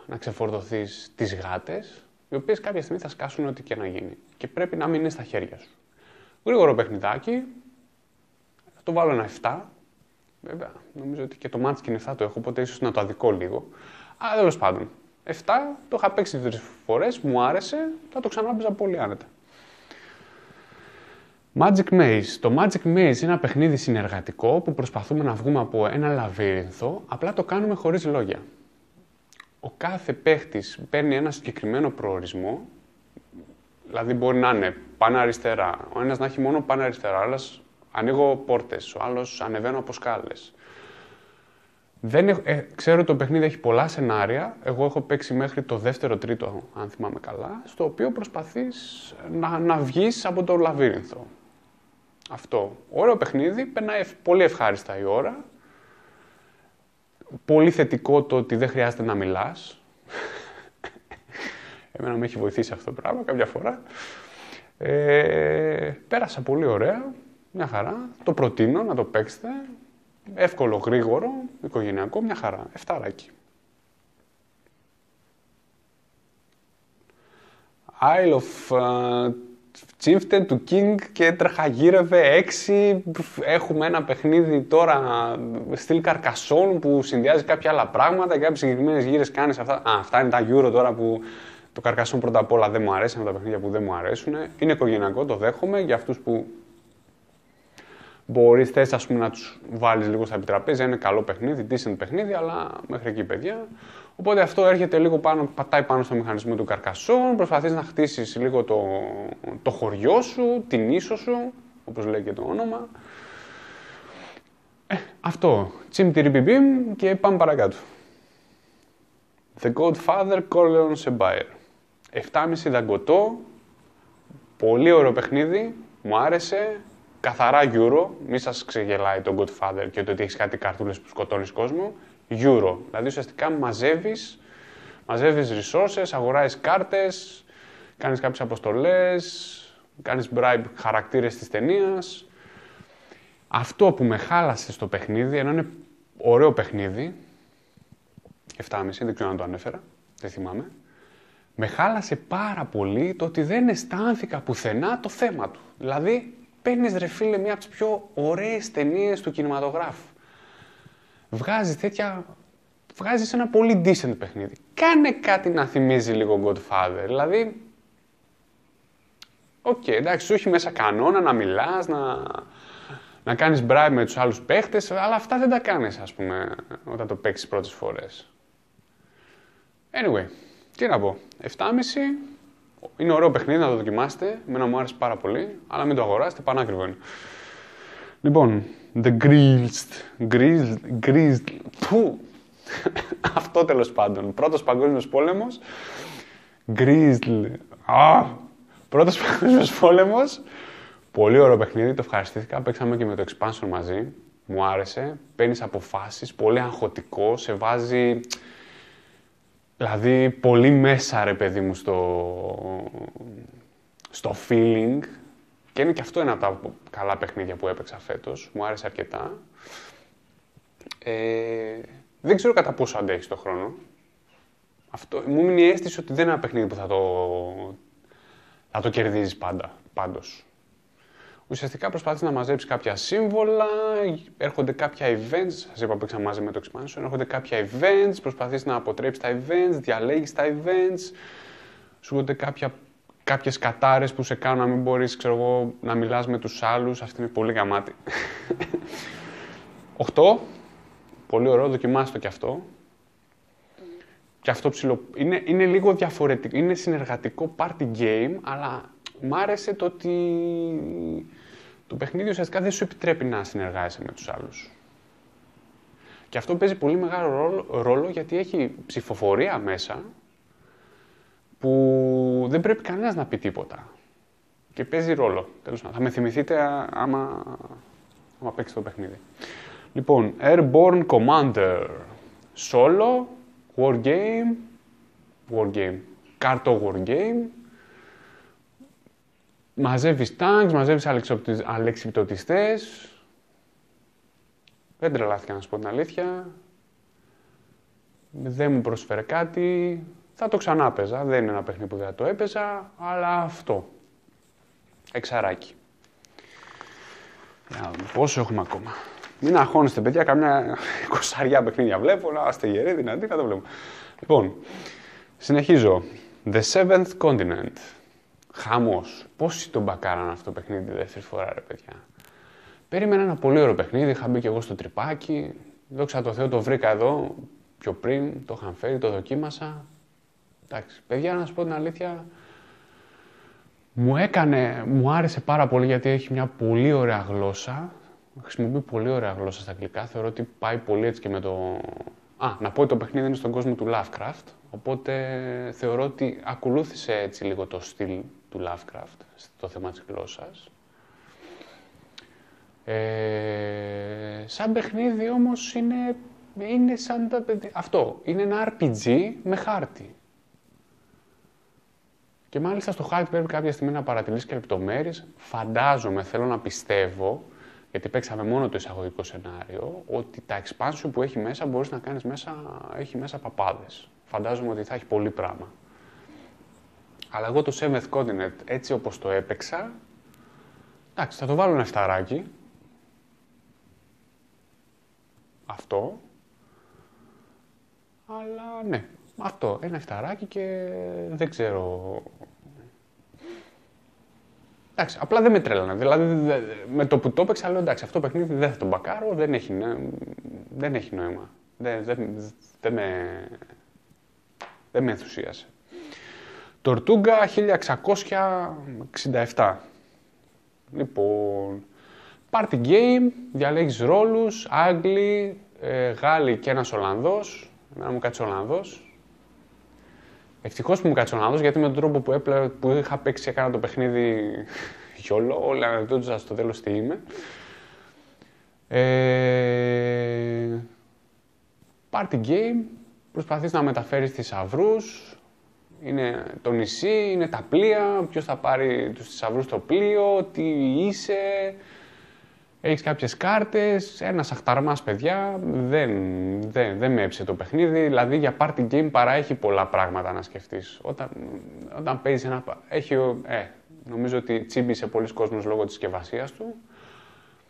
να ξεφορτωθείς τις γάτες, οι οποίες κάποια στιγμή θα σκάσουν ό,τι και να γίνει. Και πρέπει να μην είναι στα χέρια σου. Γρήγορο παιχνιδάκι, θα το βάλω ένα 7. Βέβαια, νομίζω ότι και το Munchkin 7 το έχω, οπότε ίσως να το αδικό λίγο. Αλλά τέλος πάντων, 7 το είχα παίξει 3 φορές, μου άρεσε, θα το ξανά παίζα πολύ άνετα. Magic Maze. Το Magic Maze είναι ένα παιχνίδι συνεργατικό που προσπαθούμε να βγούμε από ένα λαβύρινθο, απλά το κάνουμε χωρίς λόγια. Ο κάθε παίχτης παίρνει ένα συγκεκριμένο προορισμό, δηλαδή μπορεί να είναι πάνω αριστερά, ο ένας να έχει μόνο πάνω αριστερά, ο άλλος ανοίγω πόρτες, ο άλλος ανεβαίνω από σκάλες. Ξέρω ότι το παιχνίδι έχει πολλά σενάρια, εγώ έχω παίξει μέχρι το δεύτερο-τρίτο, αν θυμάμαι καλά, στο οποίο προσπαθείς να βγεις από το λαβύρινθο. Αυτό. Ωραίο παιχνίδι, περνάει πολύ ευχάριστα η ώρα. Πολύ θετικό το ότι δεν χρειάζεται να μιλάς. Εμένα με έχει βοηθήσει αυτό το πράγμα κάποια φορά. Πέρασα πολύ ωραία, μια χαρά. Το προτείνω να το παίξετε. Εύκολο, γρήγορο, οικογενειακό, μια χαρά. 7. Isle of Chieftain του King και έτρεχα γύρευε 6. Έχουμε ένα παιχνίδι τώρα στυλ Καρκασόν που συνδυάζει κάποια άλλα πράγματα και κάποιες συγκεκριμένες γύρες κάνεις αυτά. Αυτά είναι τα Euro τώρα που το Καρκασόν πρώτα απ' όλα δεν μου αρέσει, με τα παιχνίδια που δεν μου αρέσουν. Είναι οικογενειακό, το δέχομαι, για αυτούς που μπορείς θες, ας πούμε, να τους βάλεις λίγο στα επιτραπέζια. Είναι καλό παιχνίδι, decent παιχνίδι, αλλά μέχρι εκεί, παιδιά. Οπότε αυτό έρχεται λίγο πάνω, πατάει πάνω στο μηχανισμό του Καρκασόν, προσπαθείς να χτίσεις λίγο το χωριό σου, την ίσο σου, όπως λέει και το όνομα. Αυτό. Τσιμ τυριπιπιμ και πάμε παρακάτω. The Godfather Corleone Empire. 7,5 δαγκωτό. Πολύ ωραίο παιχνίδι. Μου άρεσε. Καθαρά Euro. Μη σας ξεγελάει το Godfather και το ότι έχεις κάτι καρτούλες που σκοτώνεις κόσμο. Euro. Δηλαδή ουσιαστικά μαζεύεις resources, αγοράζεις κάρτες, κάνεις κάποιες αποστολές, κάνεις bribe χαρακτήρες της ταινίας. Αυτό που με χάλασε στο παιχνίδι, ενώ είναι ωραίο παιχνίδι, 7,5, δεν ξέρω αν το ανέφερα, δεν θυμάμαι, με χάλασε πάρα πολύ το ότι δεν αισθάνθηκα πουθενά το θέμα του. Δηλαδή, παίρνεις ρε φίλε μία από τις πιο ωραίες ταινίες του κινηματογράφου. Βγάζεις ένα πολύ decent παιχνίδι. Κάνε κάτι να θυμίζει λίγο Godfather. Δηλαδή, εντάξει, σου έχει μέσα κανόνα να μιλάς, να κάνεις bribe με τους άλλους παίχτες, αλλά αυτά δεν τα κάνεις, ας πούμε, όταν το παίξεις πρώτες φορές. Anyway, τι να πω, 7,5, είναι ωραίο παιχνίδι, να το δοκιμάσετε, εμένα μου άρεσε πάρα πολύ, αλλά μην το αγοράσετε, πανάκριβο είναι. Λοιπόν, The Greased, αυτό τέλος πάντων, πρώτος παγκόσμιος πόλεμος, πρώτος παγκόσμιος πόλεμος, πολύ ωραίο παιχνίδι, το ευχαριστήθηκα, παίξαμε και με το expansion μαζί, μου άρεσε, παίρνεις αποφάσεις, πολύ αγχωτικό, σε βάζει, δηλαδή πολύ μέσα ρε παιδί μου στο feeling. Και είναι και αυτό ένα από τα καλά παιχνίδια που έπαιξα φέτος. Μου άρεσε αρκετά. Δεν ξέρω κατά πόσο αντέχει το χρόνο. Μου μείνει η αίσθηση ότι δεν είναι ένα παιχνίδι που θα το κερδίζεις πάντως. Ουσιαστικά προσπαθείς να μαζέψεις κάποια σύμβολα, έρχονται κάποια events, σας είπα που παίξα μαζί με το expansion, έρχονται κάποια events, προσπαθείς να αποτρέψεις τα events, διαλέγεις τα events, σου έρχονται κάποιες κατάρες που σε κάνουν να μην μπορείς, να μιλάς με τους άλλους. Αυτή είναι πολύ γαμάτη. 8. Πολύ ωραίο, δοκιμάστε το κι αυτό. Και αυτό είναι λίγο διαφορετικό. Είναι συνεργατικό party game, αλλά μ' άρεσε το ότι το παιχνίδι ουσιαστικά δεν σου επιτρέπει να συνεργάζεσαι με τους άλλους. Και αυτό παίζει πολύ μεγάλο ρόλο γιατί έχει ψηφοφορία μέσα, που δεν πρέπει κανένας να πει τίποτα. Και παίζει ρόλο. Τέλος πάντων. Θα με θυμηθείτε άμα παίξετε το παιχνίδι. Λοιπόν, Airborne Commander. Solo, Wargame, κάρτο Wargame. Μαζεύεις tanks, μαζεύεις αλεξιπτωτιστές. Δεν τρελάθηκα να σου πω την αλήθεια. Δεν μου προσφέρε κάτι. Θα το ξανά παίζα. Δεν είναι ένα παιχνίδι που δεν το έπαιζα, αλλά αυτό. Εξαράκι. Για να δούμε πόσο έχουμε ακόμα. Μην αγχώνεστε, παιδιά, καμιά 20 παιχνίδια βλέπω, να είστε γεροί, δυνατοί, να το βλέπω. Λοιπόν, συνεχίζω. The Seventh Continent. Χαμός. Πόσοι τον μπακάραν αυτό το παιχνίδι τη δεύτερη φορά, ρε παιδιά. Περίμενα ένα πολύ ωραίο παιχνίδι, είχα μπει και εγώ στο τρυπάκι. Δόξα τω Θεώ, το βρήκα εδώ πιο πριν, το είχαν φέρει, το δοκίμασα. Εντάξει, παιδιά, να σας πω την αλήθεια, μου άρεσε πάρα πολύ γιατί έχει μια πολύ ωραία γλώσσα. Χρησιμοποιεί πολύ ωραία γλώσσα στα αγγλικά. Θεωρώ ότι πάει πολύ έτσι και με το... να πω ότι το παιχνίδι είναι στον κόσμο του Lovecraft. Οπότε θεωρώ ότι ακολούθησε έτσι λίγο το στυλ του Lovecraft στο θέμα της γλώσσας. Σαν παιχνίδι όμως είναι σαν αυτό. Είναι ένα RPG με χάρτη. Και μάλιστα στο χάρτη πρέπει κάποια στιγμή να παρατηρήσεις και λεπτομέρειες. Φαντάζομαι, θέλω να πιστεύω, γιατί παίξαμε μόνο το εισαγωγικό σενάριο, ότι τα expansion που έχει μέσα μπορείς να κάνεις μέσα, έχει μέσα παπάδες. Φαντάζομαι ότι θα έχει πολύ πράγμα. Αλλά εγώ το Seventh Continent, έτσι όπως το έπαιξα, εντάξει, θα το βάλω ένα εφταράκι. Αυτό. Αλλά ναι, αυτό, ένα εφταράκι και δεν ξέρω... Εντάξει, απλά δεν με τρέλανε. Δηλαδή, με το που το έπαιξα, λέω εντάξει, αυτό το παιχνίδι δεν θα τον μπακάρω, δεν έχει νόημα. Δεν με ενθουσίασε. Τορτούγκα 1667. Λοιπόν, party game, διαλέγεις ρόλους, Άγγλοι, Γάλλοι και ένας Ολλανδός. Εμένα μου κάτσε ο Ολλανδός. Ευτυχώς που μου κάτσε ο Ολλανδός, γιατί με τον τρόπο που είχα παίξει και έκανα το παιχνίδι γιόλο, όλοι ανακοιτώντουσαν στο τέλος τι είμαι. Party game, προσπαθείς να μεταφέρεις θησαυρούς, είναι το νησί, είναι τα πλοία, ποιος θα πάρει τους θησαυρούς στο πλοίο, τι είσαι, έχεις κάποιες κάρτες, ένας αχταρμάς παιδιά, δεν με έψε το παιχνίδι, δηλαδή για party game παρά πολλά πράγματα να σκεφτείς. Όταν παίζεις ένα... νομίζω ότι τσίμπησε πολλοί κόσμος λόγω της συσκευασίας του.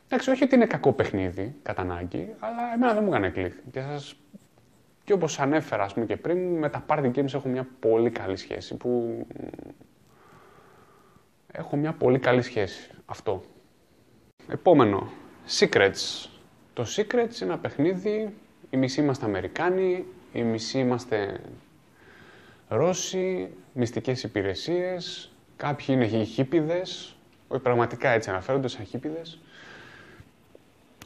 Εντάξει, όχι ότι είναι κακό παιχνίδι, κατά ανάγκη, αλλά εμένα δεν μου έκανε κλικ. Και όπως ανέφερα, ας πούμε, και πριν, με τα party games έχω μια πολύ καλή σχέση, έχω μια πολύ καλή σχέση, αυτό. Επόμενο, Secrets. Το Secrets είναι ένα παιχνίδι, οι μισοί είμαστε Αμερικάνοι, οι μισοί είμαστε Ρώσοι, μυστικές υπηρεσίες, κάποιοι είναι χίπηδες, όχι πραγματικά έτσι αναφέρονται σαν χίπηδες.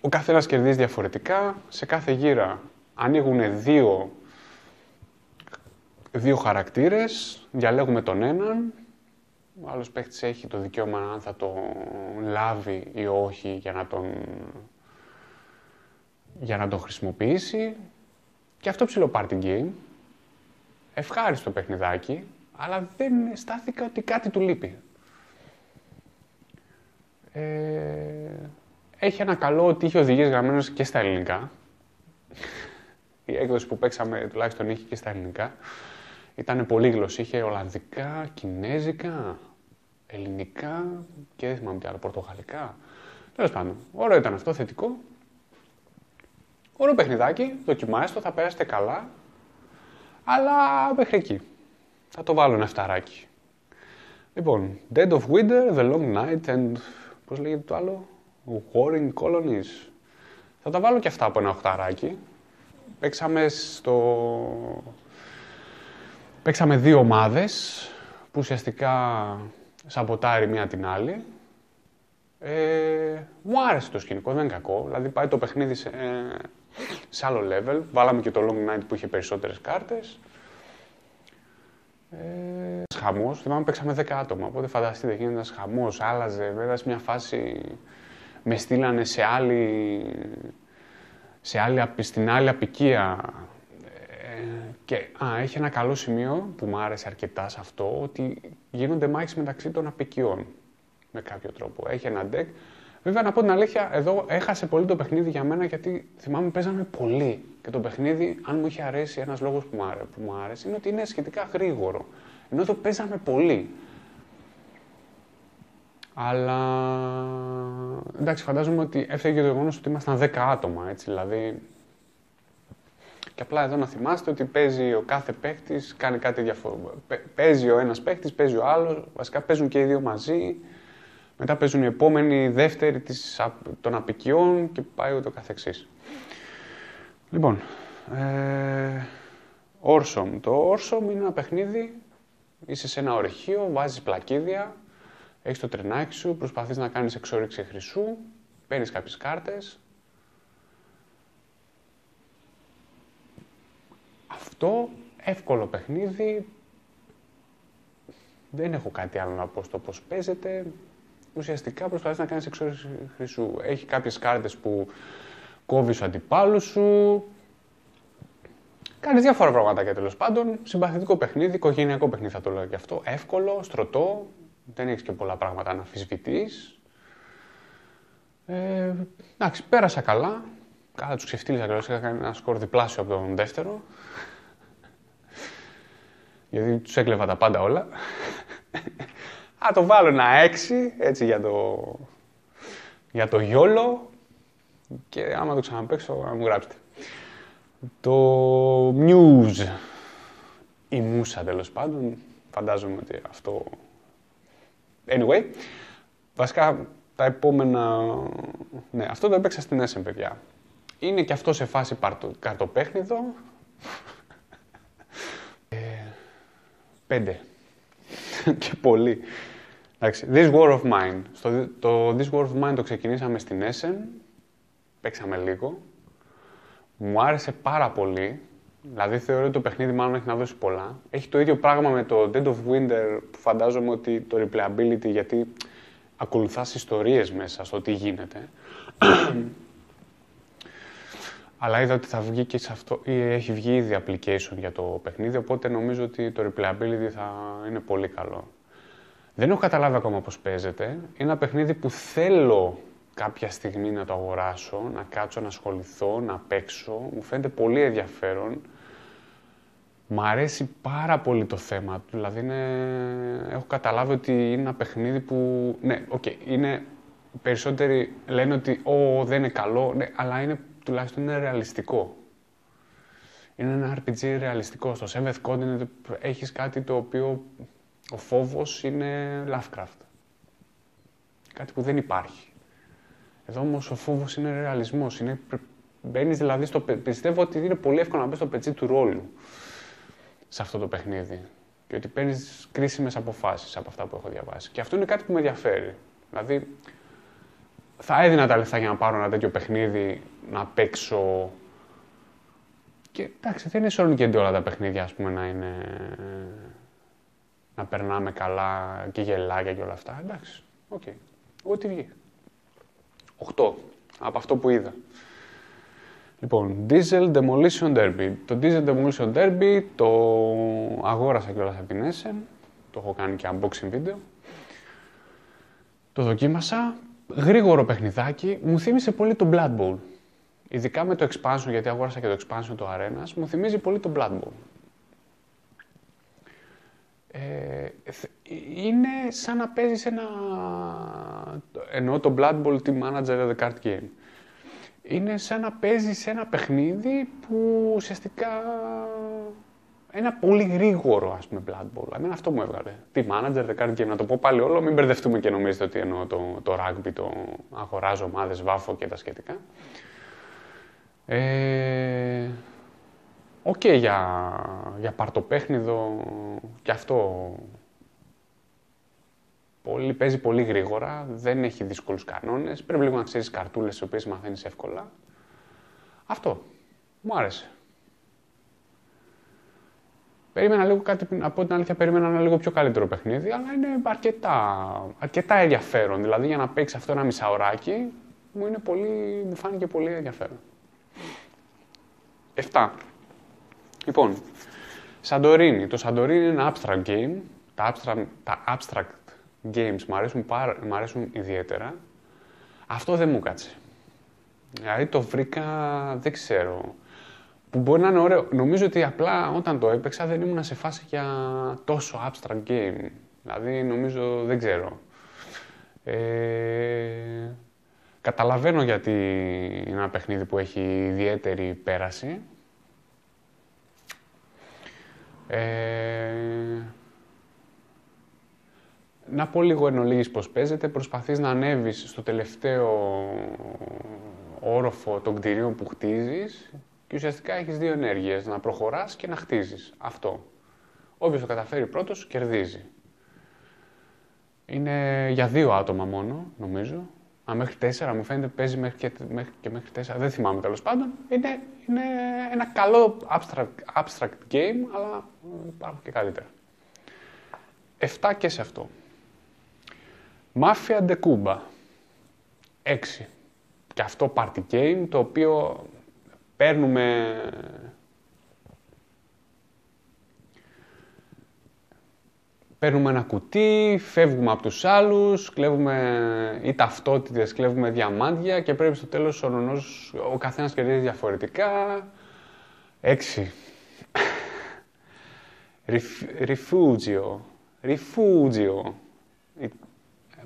Ο καθένας κερδίζει διαφορετικά, σε κάθε γύρα ανοίγουν δύο χαρακτήρες, διαλέγουμε τον έναν, ο άλλος παίκτης έχει το δικαίωμα αν θα το λάβει ή όχι για να τον χρησιμοποιήσει. Και αυτό ψηλό party game, ευχάριστο παιχνιδάκι, αλλά δεν στάθηκα ότι κάτι του λείπει. Έχει ένα καλό ότι είχε οδηγίες γραμμένες και στα ελληνικά. Η έκδοση που παίξαμε τουλάχιστον είχε και στα ελληνικά. Ήταν πολύγλωση, είχε ολλανδικά, κινέζικα, ελληνικά και δεν θυμάμαι τι άλλο, πορτογαλικά. Τέλος πάντων, ωραίο ήταν αυτό, θετικό. Ωραίο παιχνιδάκι, δοκιμάστε το, θα περάσετε καλά. Αλλά μέχρι εκεί. Θα το βάλω ένα εφταράκι. Λοιπόν, Dead of Winter, The Long Night and... πώς λέγεται το άλλο? Warring Colonies. Θα τα βάλω και αυτά από ένα οχταράκι. Παίξαμε δύο ομάδες που ουσιαστικά σαμποτάρει μία την άλλη. Μου άρεσε το σκηνικό, δεν είναι κακό. Δηλαδή πάει το παιχνίδι σε άλλο level. Βάλαμε και το Long Night που είχε περισσότερες κάρτες. Χαμός, θυμάμαι παίξαμε 10 άτομα, οπότε φανταστείτε, γίνεται ένας χαμός, άλλαζε, βέβαια σε μια φάση με στείλανε στην άλλη απικία. Και έχει ένα καλό σημείο που μου άρεσε αρκετά σε αυτό, ότι γίνονται μάχες μεταξύ των απικιών με κάποιο τρόπο. Έχει ένα deck. Βέβαια, να πω την αλήθεια, εδώ έχασε πολύ το παιχνίδι για μένα, γιατί θυμάμαι παίζαμε πολύ. Και το παιχνίδι, αν μου είχε αρέσει, ένας λόγος που μου άρεσε, είναι ότι είναι σχετικά γρήγορο. Ενώ εδώ παίζαμε πολύ. Αλλά εντάξει, φαντάζομαι ότι έφταιγε το γεγονός ότι ήμασταν 10 άτομα, έτσι, δηλαδή. Και απλά εδώ να θυμάστε ότι παίζει ο κάθε παίκτης, κάνει κάτι διαφορετικό. Παίζει ο ένας παίκτης, παίζει ο άλλος, βασικά παίζουν και οι δύο μαζί. Μετά παίζουν οι επόμενοι, δεύτεροι των απικιών και πάει ούτω καθεξής. Λοιπόν, Orsom. Το Orsom είναι ένα παιχνίδι, είσαι σε ένα ορυχείο, βάζεις πλακίδια, έχεις το τρενάκι σου, προσπαθείς να κάνεις εξόρυξη χρυσού, παίρνεις κάποιες κάρτες. Αυτό, εύκολο παιχνίδι, δεν έχω κάτι άλλο να πω στο πώς παίζεται. ουσιαστικά προσπαθείς να κάνεις εξόριξη χρυσού. Έχει κάποιες κάρτες που κόβεις τους αντιπάλους σου. Κάνεις διάφορα πραγματάκια τέλος πάντων. Συμπαθητικό παιχνίδι, οικογενειακό παιχνίδι θα το λέω και αυτό. Εύκολο, στρωτό, δεν έχεις και πολλά πράγματα να αμφισβητείς. Εντάξει, πέρασα καλά. Καλά τους ξεφτύλισα καλώς, είχα κάνει ένα σκορ διπλάσιο από τον δεύτερο. Γιατί τους έκλεβα τα πάντα όλα. Α, το βάλω ένα 6, έτσι για το γιόλο. Και άμα το ξαναπαίξω, να μου γράψετε. Το Muse. Η Μούσα, τέλος πάντων. Φαντάζομαι ότι αυτό... Anyway, βασικά τα επόμενα... Ναι, αυτό το έπαιξα στην Essen, παιδιά. Είναι και αυτό σε φάση καρτοπέχνιδο. 5. Και πολύ. Εντάξει, This War of Mine. Το This War of Mine το ξεκινήσαμε στην Essen. Παίξαμε λίγο. Μου άρεσε πάρα πολύ. Δηλαδή θεωρώ ότι το παιχνίδι μάλλον έχει να δώσει πολλά. Έχει το ίδιο πράγμα με το Dead of Winter που φαντάζομαι ότι το replayability, γιατί ακολουθάς ιστορίες μέσα στο τι γίνεται. Αλλά είδα ότι θα βγει και σε αυτό, ή έχει βγει ήδη application για το παιχνίδι, οπότε νομίζω ότι το replayability θα είναι πολύ καλό. Δεν έχω καταλάβει ακόμα πώς παίζεται. Είναι ένα παιχνίδι που θέλω κάποια στιγμή να το αγοράσω, να κάτσω, να ασχοληθώ, να παίξω. Μου φαίνεται πολύ ενδιαφέρον. Μ' αρέσει πάρα πολύ το θέμα του. Δηλαδή, έχω καταλάβει ότι είναι ένα παιχνίδι που... Ναι, είναι... Περισσότεροι λένε ότι δεν είναι καλό, ναι, αλλά τουλάχιστον είναι ρεαλιστικό. Είναι ένα RPG ρεαλιστικό. Στο Seventh Continent έχεις κάτι το οποίο ο φόβος είναι Lovecraft. Κάτι που δεν υπάρχει. Εδώ όμως ο φόβος είναι ρεαλισμός. Μπαίνεις δηλαδή πιστεύω ότι είναι πολύ εύκολο να μπεις στο πετσί του ρόλου σε αυτό το παιχνίδι. Και ότι παίρνεις κρίσιμες αποφάσεις από αυτά που έχω διαβάσει. Και αυτό είναι κάτι που με ενδιαφέρει. Δηλαδή, θα έδινα τα λεφτά για να πάρω ένα τέτοιο παιχνίδι, να παίξω. Και εντάξει, δεν είναι σε όλη και όλα τα παιχνίδια, ας πούμε, να περνάμε καλά και γελάκια και όλα αυτά. Εντάξει, ό,τι βγει. 8, από αυτό που είδα. Λοιπόν, Diesel Demolition Derby. Το Diesel Demolition Derby το αγόρασα κιόλας από την Essen. Το έχω κάνει και unboxing βίντεο. Το δοκίμασα. Γρήγορο παιχνιδάκι. Μου θύμισε πολύ το Blood Bowl. Ειδικά με το expansion, γιατί αγόρασα και το expansion το Arenas, μου θυμίζει πολύ το Blood Bowl. Είναι σαν να παίζεις εννοώ το Blood Bowl Team Manager The Card Game. Είναι σαν να παίζεις ένα παιχνίδι που ουσιαστικά ένα πολύ γρήγορο, ας πούμε, Blood Bowl. Εμένα αυτό μου έβγαλε. Team Manager The Card Game. Να το πω πάλι όλο, μην μπερδευτούμε και νομίζετε ότι εννοώ το rugby, το αγοράζω ομάδες, βάφω και τα σχετικά. Για παρτοπέχνιδο και αυτό παίζει πολύ γρήγορα, δεν έχει δύσκολους κανόνες, πρέπει λίγο να ξέρεις καρτούλες τις οποίες μαθαίνεις εύκολα. Αυτό, μου άρεσε. Περίμενα λίγο από την αλήθεια, περίμενα ένα λίγο πιο καλύτερο παιχνίδι, αλλά είναι αρκετά ενδιαφέρον. Δηλαδή για να παίξεις αυτό ένα μισάωράκι, μου φάνηκε πολύ ενδιαφέρον. 7. Λοιπόν, Santorini. Το Santorini είναι ένα abstract game. Τα abstract games μ' αρέσουν ιδιαίτερα. Αυτό δεν μου κάτσε. Δηλαδή το βρήκα, δεν ξέρω, που μπορεί να είναι ωραίο. Νομίζω ότι απλά όταν το έπαιξα δεν ήμουν σε φάση για τόσο abstract game. Δηλαδή νομίζω, δεν ξέρω. Καταλαβαίνω γιατί είναι ένα παιχνίδι που έχει ιδιαίτερη πέραση. Να πω λίγο εν ολίγης πώς παίζεται. Προσπαθείς να ανέβεις στο τελευταίο όροφο των κτηρίων που χτίζεις και ουσιαστικά έχεις δύο ενέργειες, να προχωράς και να χτίζεις. Αυτό. Όποιος το καταφέρει πρώτος, κερδίζει. Είναι για 2 άτομα μόνο, νομίζω. Μέχρι 4, μου φαίνεται, παίζει μέχρι 4, δεν θυμάμαι τέλος πάντων. Είναι ένα καλό abstract game, αλλά υπάρχουν και καλύτερα. 7 και σε αυτό. Mafia de Cuba. 6. Και αυτό party game, το οποίο παίρνουμε... Παίρνουμε ένα κουτί, φεύγουμε από τους άλλους, κλέβουμε ή ταυτότητες, κλέβουμε διαμάντια και πρέπει στο τέλος ο καθένας κερδίζει διαφορετικά. 6. Rifugio.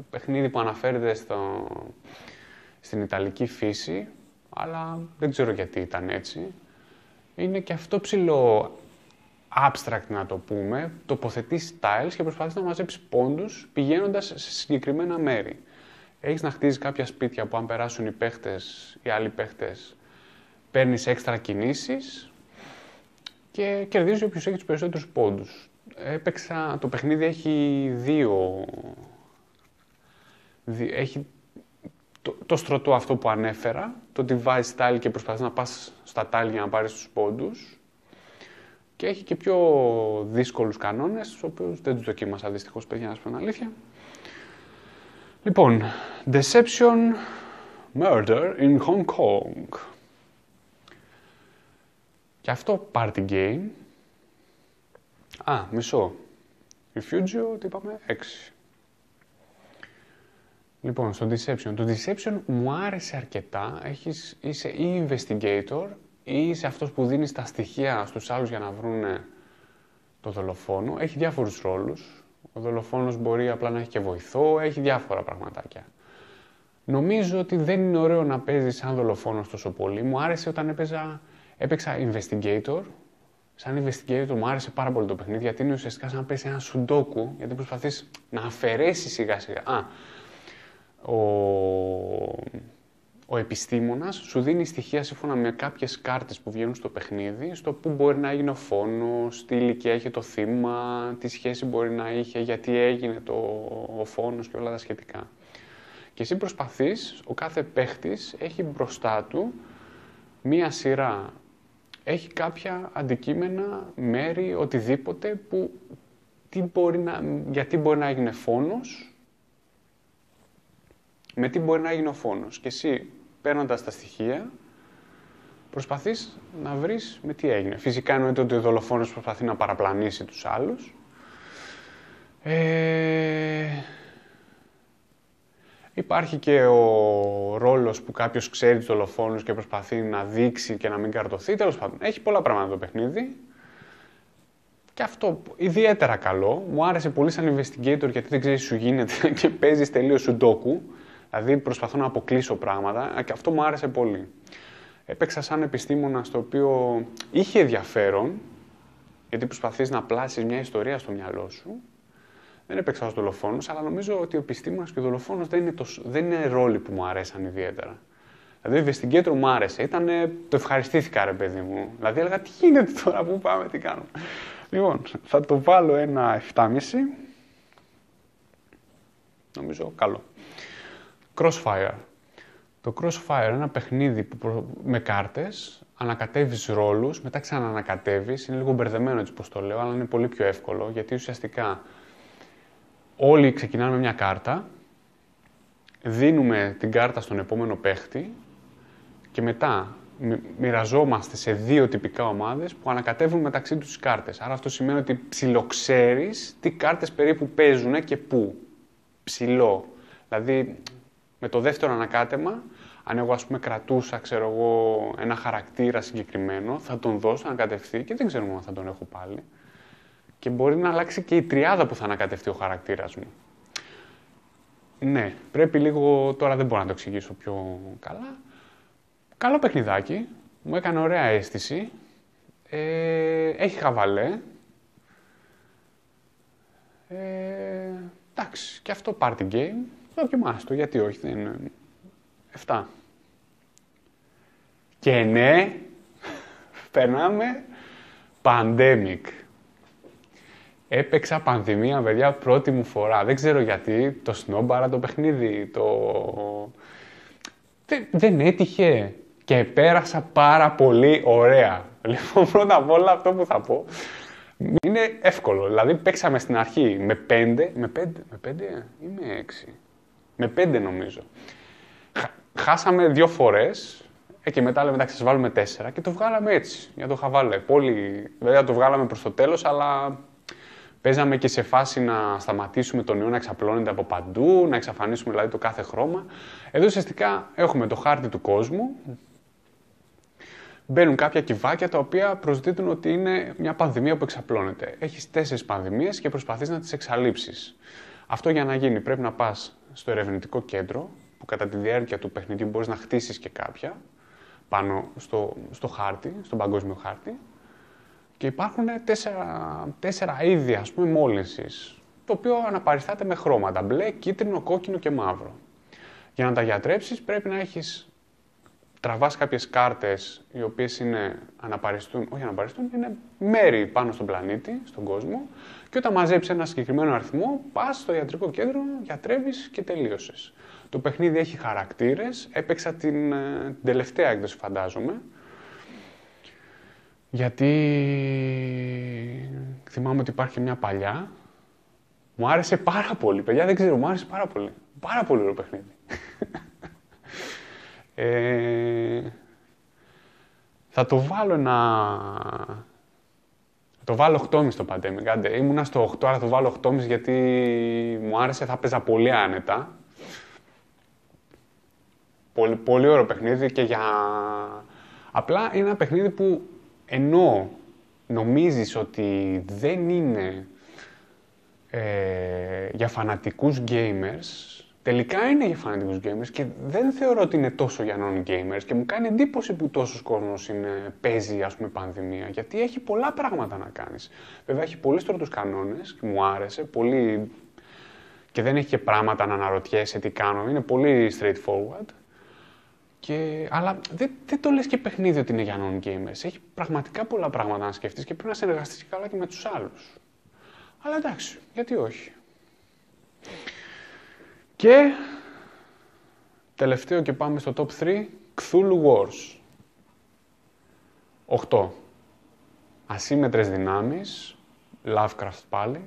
Παιχνίδι που αναφέρεται στην Ιταλική φύση, αλλά δεν ξέρω γιατί ήταν έτσι. Είναι και αυτό ψηλό abstract, να το πούμε. Τοποθετείς tiles και προσπαθείς να μαζέψεις πόντους πηγαίνοντας σε συγκεκριμένα μέρη. Έχεις να χτίζεις κάποια σπίτια που αν περάσουν οι παίχτες, οι άλλοι παίχτες, παίρνεις έξτρα κινήσεις και κερδίζεις όποιος έχει τους περισσότερους πόντους. Το παιχνίδι έχει έχει το στρωτό αυτό που ανέφερα, το ότι βάζεις tile και προσπαθείς να πας στα tile για να πάρεις τους πόντους. Και έχει και πιο δύσκολους κανόνες, τους οποίους δεν τους δοκίμασα δυστυχώς, παιδιά, να σας πω την αλήθεια. Λοιπόν, Deception Murder in Hong Kong. Και αυτό party game. Μισό. Refugio, τι είπαμε, 6. Λοιπόν, στο Deception. Το Deception μου άρεσε αρκετά. Είσαι ή investigator ή είσαι αυτός που δίνεις τα στοιχεία στους άλλους για να βρουν το δολοφόνο. Έχει διάφορους ρόλους. Ο δολοφόνος μπορεί απλά να έχει και βοηθό, έχει διάφορα πραγματάκια. Νομίζω ότι δεν είναι ωραίο να παίζεις σαν δολοφόνος τόσο πολύ. Μου άρεσε όταν έπαιξα investigator. Σαν investigator μου άρεσε πάρα πολύ το παιχνίδι, γιατί είναι ουσιαστικά σαν να παίζεις ένα σουντόκου, γιατί προσπαθείς να αφαιρέσεις σιγά σιγά. Ο επιστήμονας σου δίνει στοιχεία σύμφωνα με κάποιες κάρτες που βγαίνουν στο παιχνίδι, στο που μπορεί να έγινε ο φόνος, τι ηλικία έχει το θύμα, τι σχέση μπορεί να είχε, γιατί έγινε ο φόνος και όλα τα σχετικά. Και εσύ προσπαθείς, ο κάθε παίχτης έχει μπροστά του μία σειρά. Έχει κάποια αντικείμενα, μέρη, οτιδήποτε που γιατί μπορεί να έγινε φόνος, με τι μπορεί να γίνει ο φόνος. Και εσύ, παίρνοντας τα στοιχεία, προσπαθείς να βρεις με τι έγινε. Φυσικά εννοείται ότι ο δολοφόνος προσπαθεί να παραπλανήσει τους άλλους. Υπάρχει και ο ρόλος που κάποιος ξέρει τους δολοφόνους και προσπαθεί να δείξει και να μην καρτωθεί. Τέλος πάντων, έχει πολλά πράγματα το παιχνίδι. Και αυτό ιδιαίτερα καλό. Μου άρεσε πολύ σαν investigator, γιατί δεν ξέρεις τι σου γίνεται και παίζεις τελείως σουντόκου. Δηλαδή προσπαθώ να αποκλείσω πράγματα και αυτό μου άρεσε πολύ. Έπαιξα σαν επιστήμονας, το οποίο είχε ενδιαφέρον, γιατί προσπαθείς να πλάσεις μια ιστορία στο μυαλό σου. Δεν έπαιξα ως δολοφόνος, αλλά νομίζω ότι ο επιστήμονας και ο δολοφόνος δεν είναι ρόλοι που μου αρέσαν ιδιαίτερα. Δηλαδή, ο investigator μου άρεσε, το ευχαριστήθηκα, ρε παιδί μου. Δηλαδή, έλεγα, τι γίνεται τώρα, πού πάμε, τι κάνουμε. Λοιπόν, θα το βάλω ένα 7,5. Νομίζω καλό. Crossfire. Το Crossfire είναι ένα παιχνίδι με κάρτες, ανακατεύεις ρόλους, μετά ξαναανακατεύεις. Είναι λίγο μπερδεμένο έτσι πως το λέω, αλλά είναι πολύ πιο εύκολο, γιατί ουσιαστικά όλοι ξεκινάμε με μια κάρτα, δίνουμε την κάρτα στον επόμενο παίχτη και μετά μοιραζόμαστε σε 2 τυπικά ομάδες που ανακατεύουν μεταξύ τους τις κάρτες. Άρα αυτό σημαίνει ότι ψιλοξέρεις τι κάρτες περίπου παίζουν και πού. Ψιλό. Δηλαδή, με το δεύτερο ανακάτεμα, αν εγώ ας πούμε κρατούσα, ξέρω εγώ, ένα χαρακτήρα συγκεκριμένο, θα τον δώσω να ανακατευθεί και δεν ξέρουμε αν θα τον έχω πάλι. Και μπορεί να αλλάξει και η τριάδα που θα ανακατευτεί ο χαρακτήρας μου. Ναι, πρέπει λίγο, τώρα δεν μπορώ να το εξηγήσω πιο καλά. Καλό παιχνιδάκι, μου έκανε ωραία αίσθηση, έχει χαβαλέ. Εντάξει, και αυτό party game, δοκιμάστε το, γιατί όχι, δεν είναι 7. Και ναι, περνάμε Pandemic. Έπαιξα πανδημία, παιδιά, πρώτη μου φορά. Δεν ξέρω γιατί, το σνόμπαρα το παιχνίδι, δεν έτυχε και πέρασα πάρα πολύ ωραία. Λοιπόν, πρώτα απ' όλα αυτό που θα πω είναι εύκολο. Δηλαδή, παίξαμε στην αρχή με 5 ή με 6. Με 5 νομίζω. Χάσαμε 2 φορές και μετά λέμε εντάξει, σας βάλουμε 4 και το βγάλαμε έτσι, για το χαβάλε. Βέβαια το βγάλαμε προς το τέλος, αλλά παίζαμε και σε φάση να σταματήσουμε τον ιό να εξαπλώνεται από παντού, να εξαφανίσουμε δηλαδή το κάθε χρώμα. Εδώ ουσιαστικά έχουμε το χάρτη του κόσμου. Μπαίνουν κάποια κυβάκια τα οποία προσδίδουν ότι είναι μια πανδημία που εξαπλώνεται. Έχεις 4 πανδημίες και προσπαθείς να τις εξαλείψεις. Αυτό για να γίνει πρέπει να πας στο ερευνητικό κέντρο, που κατά τη διάρκεια του παιχνιδιού μπορείς να χτίσεις και κάποια πάνω στο χάρτη, στον παγκόσμιο χάρτη. Και υπάρχουν 4 είδη, ας πούμε, μόλυνσης, το οποίο αναπαριστάται με χρώματα, μπλε, κίτρινο, κόκκινο και μαύρο. Για να τα γιατρέψεις πρέπει να τραβάς κάποιες κάρτες, οι οποίες είναι είναι μέρη πάνω στον πλανήτη, στον κόσμο, και όταν μαζέψεις ένα συγκεκριμένο αριθμό, πας στο ιατρικό κέντρο, γιατρεύεις και τελείωσες. Το παιχνίδι έχει χαρακτήρες, έπαιξα την τελευταία έκδοση, φαντάζομαι, γιατί θυμάμαι ότι υπάρχει μια παλιά. Μου άρεσε πάρα πολύ, παιδιά, δεν ξέρω, μου άρεσε πάρα πολύ. Πάρα πολύ ωραίο παιχνίδι. Θα το βάλω το βάλω 8,5 στο Pandemic. Άντε, ήμουνα στο 8, αλλά το βάλω 8,5 γιατί μου άρεσε, θα παίζα πολύ άνετα. Πολύ, πολύ ωραίο παιχνίδι και απλά είναι ένα παιχνίδι που ενώ νομίζεις ότι δεν είναι για φανατικούς gamers, τελικά είναι για φανατικούς gamers και δεν θεωρώ ότι είναι τόσο για non-gamers και μου κάνει εντύπωση που τόσος κόσμος παίζει, ας πούμε, πανδημία, γιατί έχει πολλά πράγματα να κάνεις. Βέβαια έχει πολύ στρωτούς κανόνες και μου άρεσε, πολύ και δεν έχει και πράγματα να αναρωτιέσαι τι κάνω, είναι πολύ straightforward. Αλλά δεν το λες και παιχνίδι ότι είναι για non-gamers. Έχει πραγματικά πολλά πράγματα να σκεφτείς και πρέπει να συνεργαστείς και καλά και με τους άλλους. Αλλά εντάξει, γιατί όχι. Και τελευταίο και πάμε στο top 3, Cthulhu Wars. 8. Ασύμμετρες δυνάμεις, Lovecraft πάλι.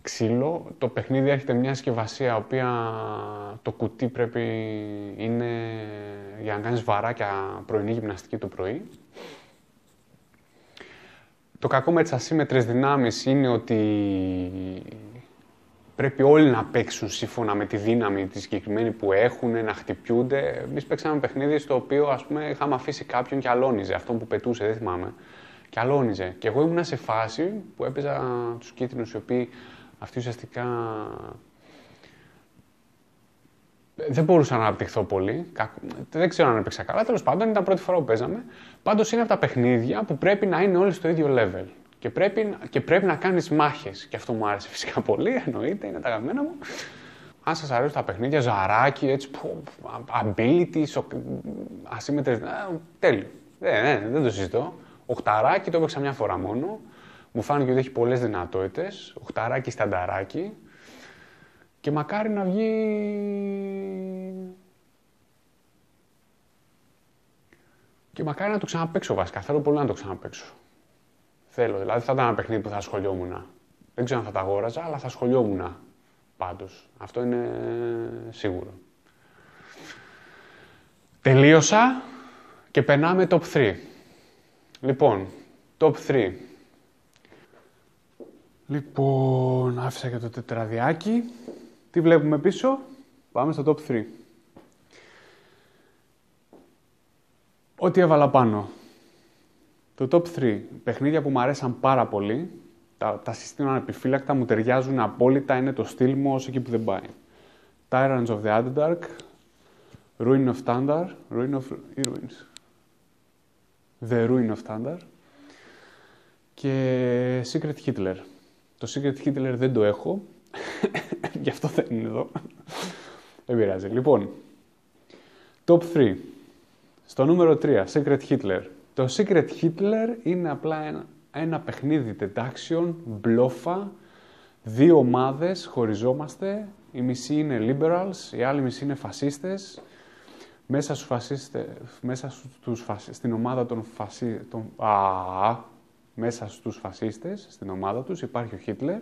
Ξύλο. Το παιχνίδι έρχεται μια συσκευασία, οποία το κουτί είναι για να κάνεις βαράκια πρωινή γυμναστική το πρωί. Το κακό με τις ασύμμετρες δυνάμεις είναι ότι πρέπει όλοι να παίξουν σύμφωνα με τη δύναμη τη συγκεκριμένη που έχουν, να χτυπιούνται. Εμείς παίξαμε ένα παιχνίδι στο οποίο, ας πούμε, είχαμε αφήσει κάποιον και αλώνιζε, αυτόν που πετούσε, δεν θυμάμαι, και αλώνιζε. Και εγώ ήμουν σε φάση που έπαιζα τους κίτρινους, οι οποίοι αυτοί ουσιαστικά δεν μπορούσα να αναπτυχθώ πολύ. Δεν ξέρω αν έπαιξα καλά. Τέλος πάντων, ήταν πρώτη φορά που παίζαμε. Πάντως είναι από τα παιχνίδια που πρέπει να είναι όλοι στο ίδιο level. Και πρέπει να κάνεις μάχες. Και αυτό μου άρεσε φυσικά πολύ, εννοείται, είναι τα αγαπημένα μου. Αν σας αρέσουν τα παιχνίδια, ζαράκι, έτσι, abilities, ασύμμετρες, τέλειο. Δεν το συζητώ. Οχταράκι το έπαιξα μια φορά μόνο. Μου φάνηκε ότι έχει πολλές δυνατότητες. Οχταράκι, στανταράκι. Και μακάρι να βγει... Και μακάρι να το ξαναπαίξω βασικά. Θέλω πολύ να το ξαναπαίξω. Θέλω, δηλαδή θα ήταν ένα παιχνίδι που θα ασχολιόμουν. Δεν ξέρω αν θα τα αγόραζα, αλλά θα ασχολιόμουν πάντως. Αυτό είναι σίγουρο. Τελείωσα και περνάμε top 3. Λοιπόν, top 3. Λοιπόν, άφησα και το τετραδιάκι. Τι βλέπουμε πίσω? Πάμε στο top 3. Ό,τι έβαλα πάνω. Το top 3. Παιχνίδια που μου αρέσαν πάρα πολύ. Τα συστήνω ανεπιφύλακτα, μου ταιριάζουν απόλυτα, είναι το στυλ μου όσο εκεί που δεν πάει. Tyrants of the Underdark, Ruin of Thunder, The Ruin of Thunder και Secret Hitler. Το Secret Hitler δεν το έχω, γι' αυτό δεν είναι εδώ. Δεν πειράζει. Λοιπόν, top 3. Στο νούμερο 3, Secret Hitler. Το Secret Hitler είναι απλά ένα παιχνίδι τετάξεων, μπλόφα, 2 ομάδες, χωριζόμαστε, η μισή είναι liberals, η άλλη μισή είναι φασίστες. Στην ομάδα μέσα στους φασίστες, στην ομάδα τους, υπάρχει ο Χίτλερ.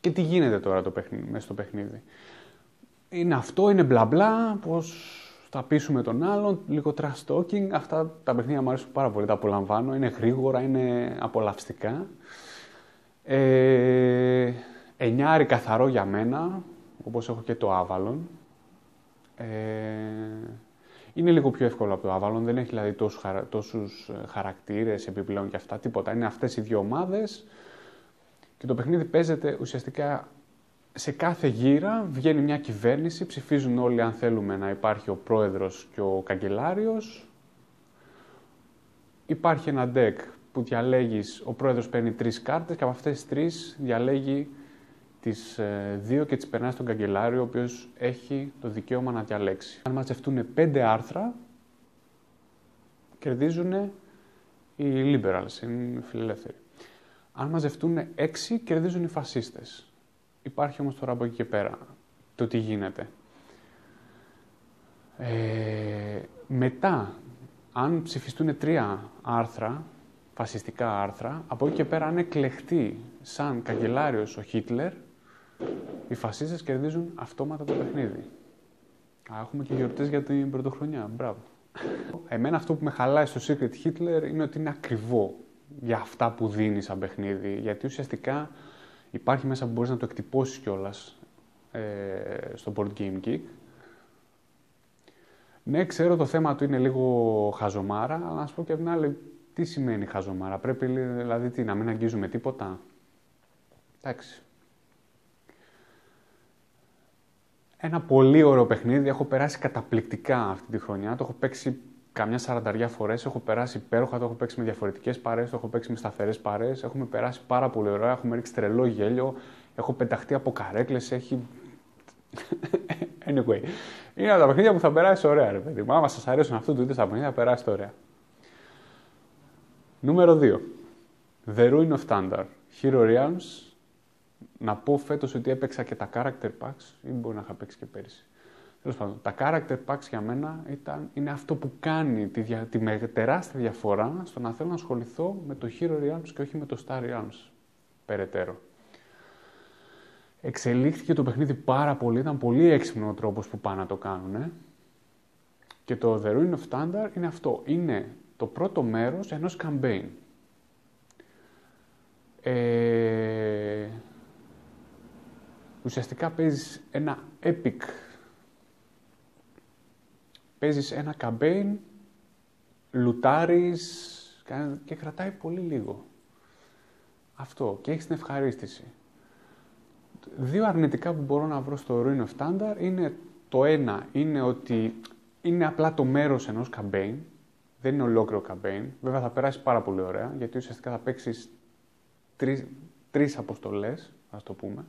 Και τι γίνεται τώρα μέσα στο παιχνίδι. Είναι αυτό, είναι μπλα μπλα, πώς θα πείσουμε τον άλλον, λίγο trash talking. Αυτά τα παιχνίδια μου αρέσουν πάρα πολύ, τα απολαμβάνω. Είναι γρήγορα, είναι απολαυστικά. Εννιάρι καθαρό για μένα, όπως έχω και το Avalon. Είναι λίγο πιο εύκολο από το Avalon, δεν έχει δηλαδή τόσους χαρακτήρες επιπλέον και αυτά, τίποτα. Είναι αυτές οι δύο ομάδες και το παιχνίδι παίζεται ουσιαστικά σε κάθε γύρα, βγαίνει μια κυβέρνηση, ψηφίζουν όλοι αν θέλουμε να υπάρχει ο πρόεδρος και ο καγκελάριος. Υπάρχει ένα deck που διαλέγεις, ο πρόεδρος παίρνει 3 κάρτες και από αυτές τις 3 διαλέγει τις 2 και τις περνάει στον καγκελάριο, ο οποίος έχει το δικαίωμα να διαλέξει. Αν μαζευτούν 5 άρθρα, κερδίζουν οι liberals, οι φιλελεύθεροι. Αν μαζευτούν 6, κερδίζουν οι φασίστες. Υπάρχει όμως τώρα από εκεί και πέρα το τι γίνεται. Μετά, αν ψηφιστούν 3 άρθρα, φασιστικά άρθρα, από εκεί και πέρα αν εκλεχτεί σαν καγκελάριος ο Χίτλερ, οι φασίστες κερδίζουν αυτόματα το παιχνίδι. Έχουμε και γιορτές για την πρωτοχρονιά. Μπράβο. Εμένα αυτό που με χαλάει στο Secret Hitler είναι ότι είναι ακριβό για αυτά που δίνει σαν παιχνίδι. Γιατί ουσιαστικά υπάρχει μέσα που μπορείς να το εκτυπώσεις κιόλας στο Board Game Geek. Ναι, ξέρω το θέμα του είναι λίγο χαζομάρα, αλλά να σου πω και από την άλλη, τι σημαίνει χαζομάρα. Πρέπει δηλαδή να μην αγγίζουμε τίποτα. Εντάξει. Ένα πολύ ωραίο παιχνίδι, έχω περάσει καταπληκτικά αυτή τη χρονιά, το έχω παίξει καμιά 40 φορές, έχω περάσει υπέροχα, το έχω παίξει με διαφορετικές παρέες, το έχω παίξει με σταθερές παρέες, έχουμε περάσει πάρα πολύ ωραία, έχουμε ρίξει τρελό γέλιο, έχω πεταχτεί από καρέκλες, έχει... Anyway, είναι από τα παιχνίδια που θα περάσει ωραία, ρε παιδί μου. Άμα σας αρέσουν αυτού του είδους τα παιχνίδια, θα περάσετε ωραία. Νούμερο 2. The Ruin of Thunder, Hero Realms. Να πω φέτος ότι έπαιξα και τα character packs, ή μπορεί να είχα παίξει και πέρυσι. Τέλος πάντων, τα character packs για μένα είναι αυτό που κάνει τη τεράστια διαφορά στο να θέλω να ασχοληθώ με το Hero Realms και όχι με το Star Realms περαιτέρω. Εξελίχθηκε το παιχνίδι πάρα πολύ, ήταν πολύ έξυπνο ο τρόπος που πάνε να το κάνουν. Και το The Ruin of Thunder είναι αυτό, είναι το πρώτο μέρος ενός campaign. Ουσιαστικά παίζεις ένα epic. Παίζεις ένα campaign, λουτάρεις και κρατάει πολύ λίγο. Αυτό. Και έχεις την ευχαρίστηση. 2 αρνητικά που μπορώ να βρω στο Ruin of Thunder είναι το ένα, είναι ότι είναι απλά το μέρος ενός campaign. Δεν είναι ολόκληρο campaign. Βέβαια θα περάσει πάρα πολύ ωραία, γιατί ουσιαστικά θα παίξεις 3 αποστολές, ας το πούμε.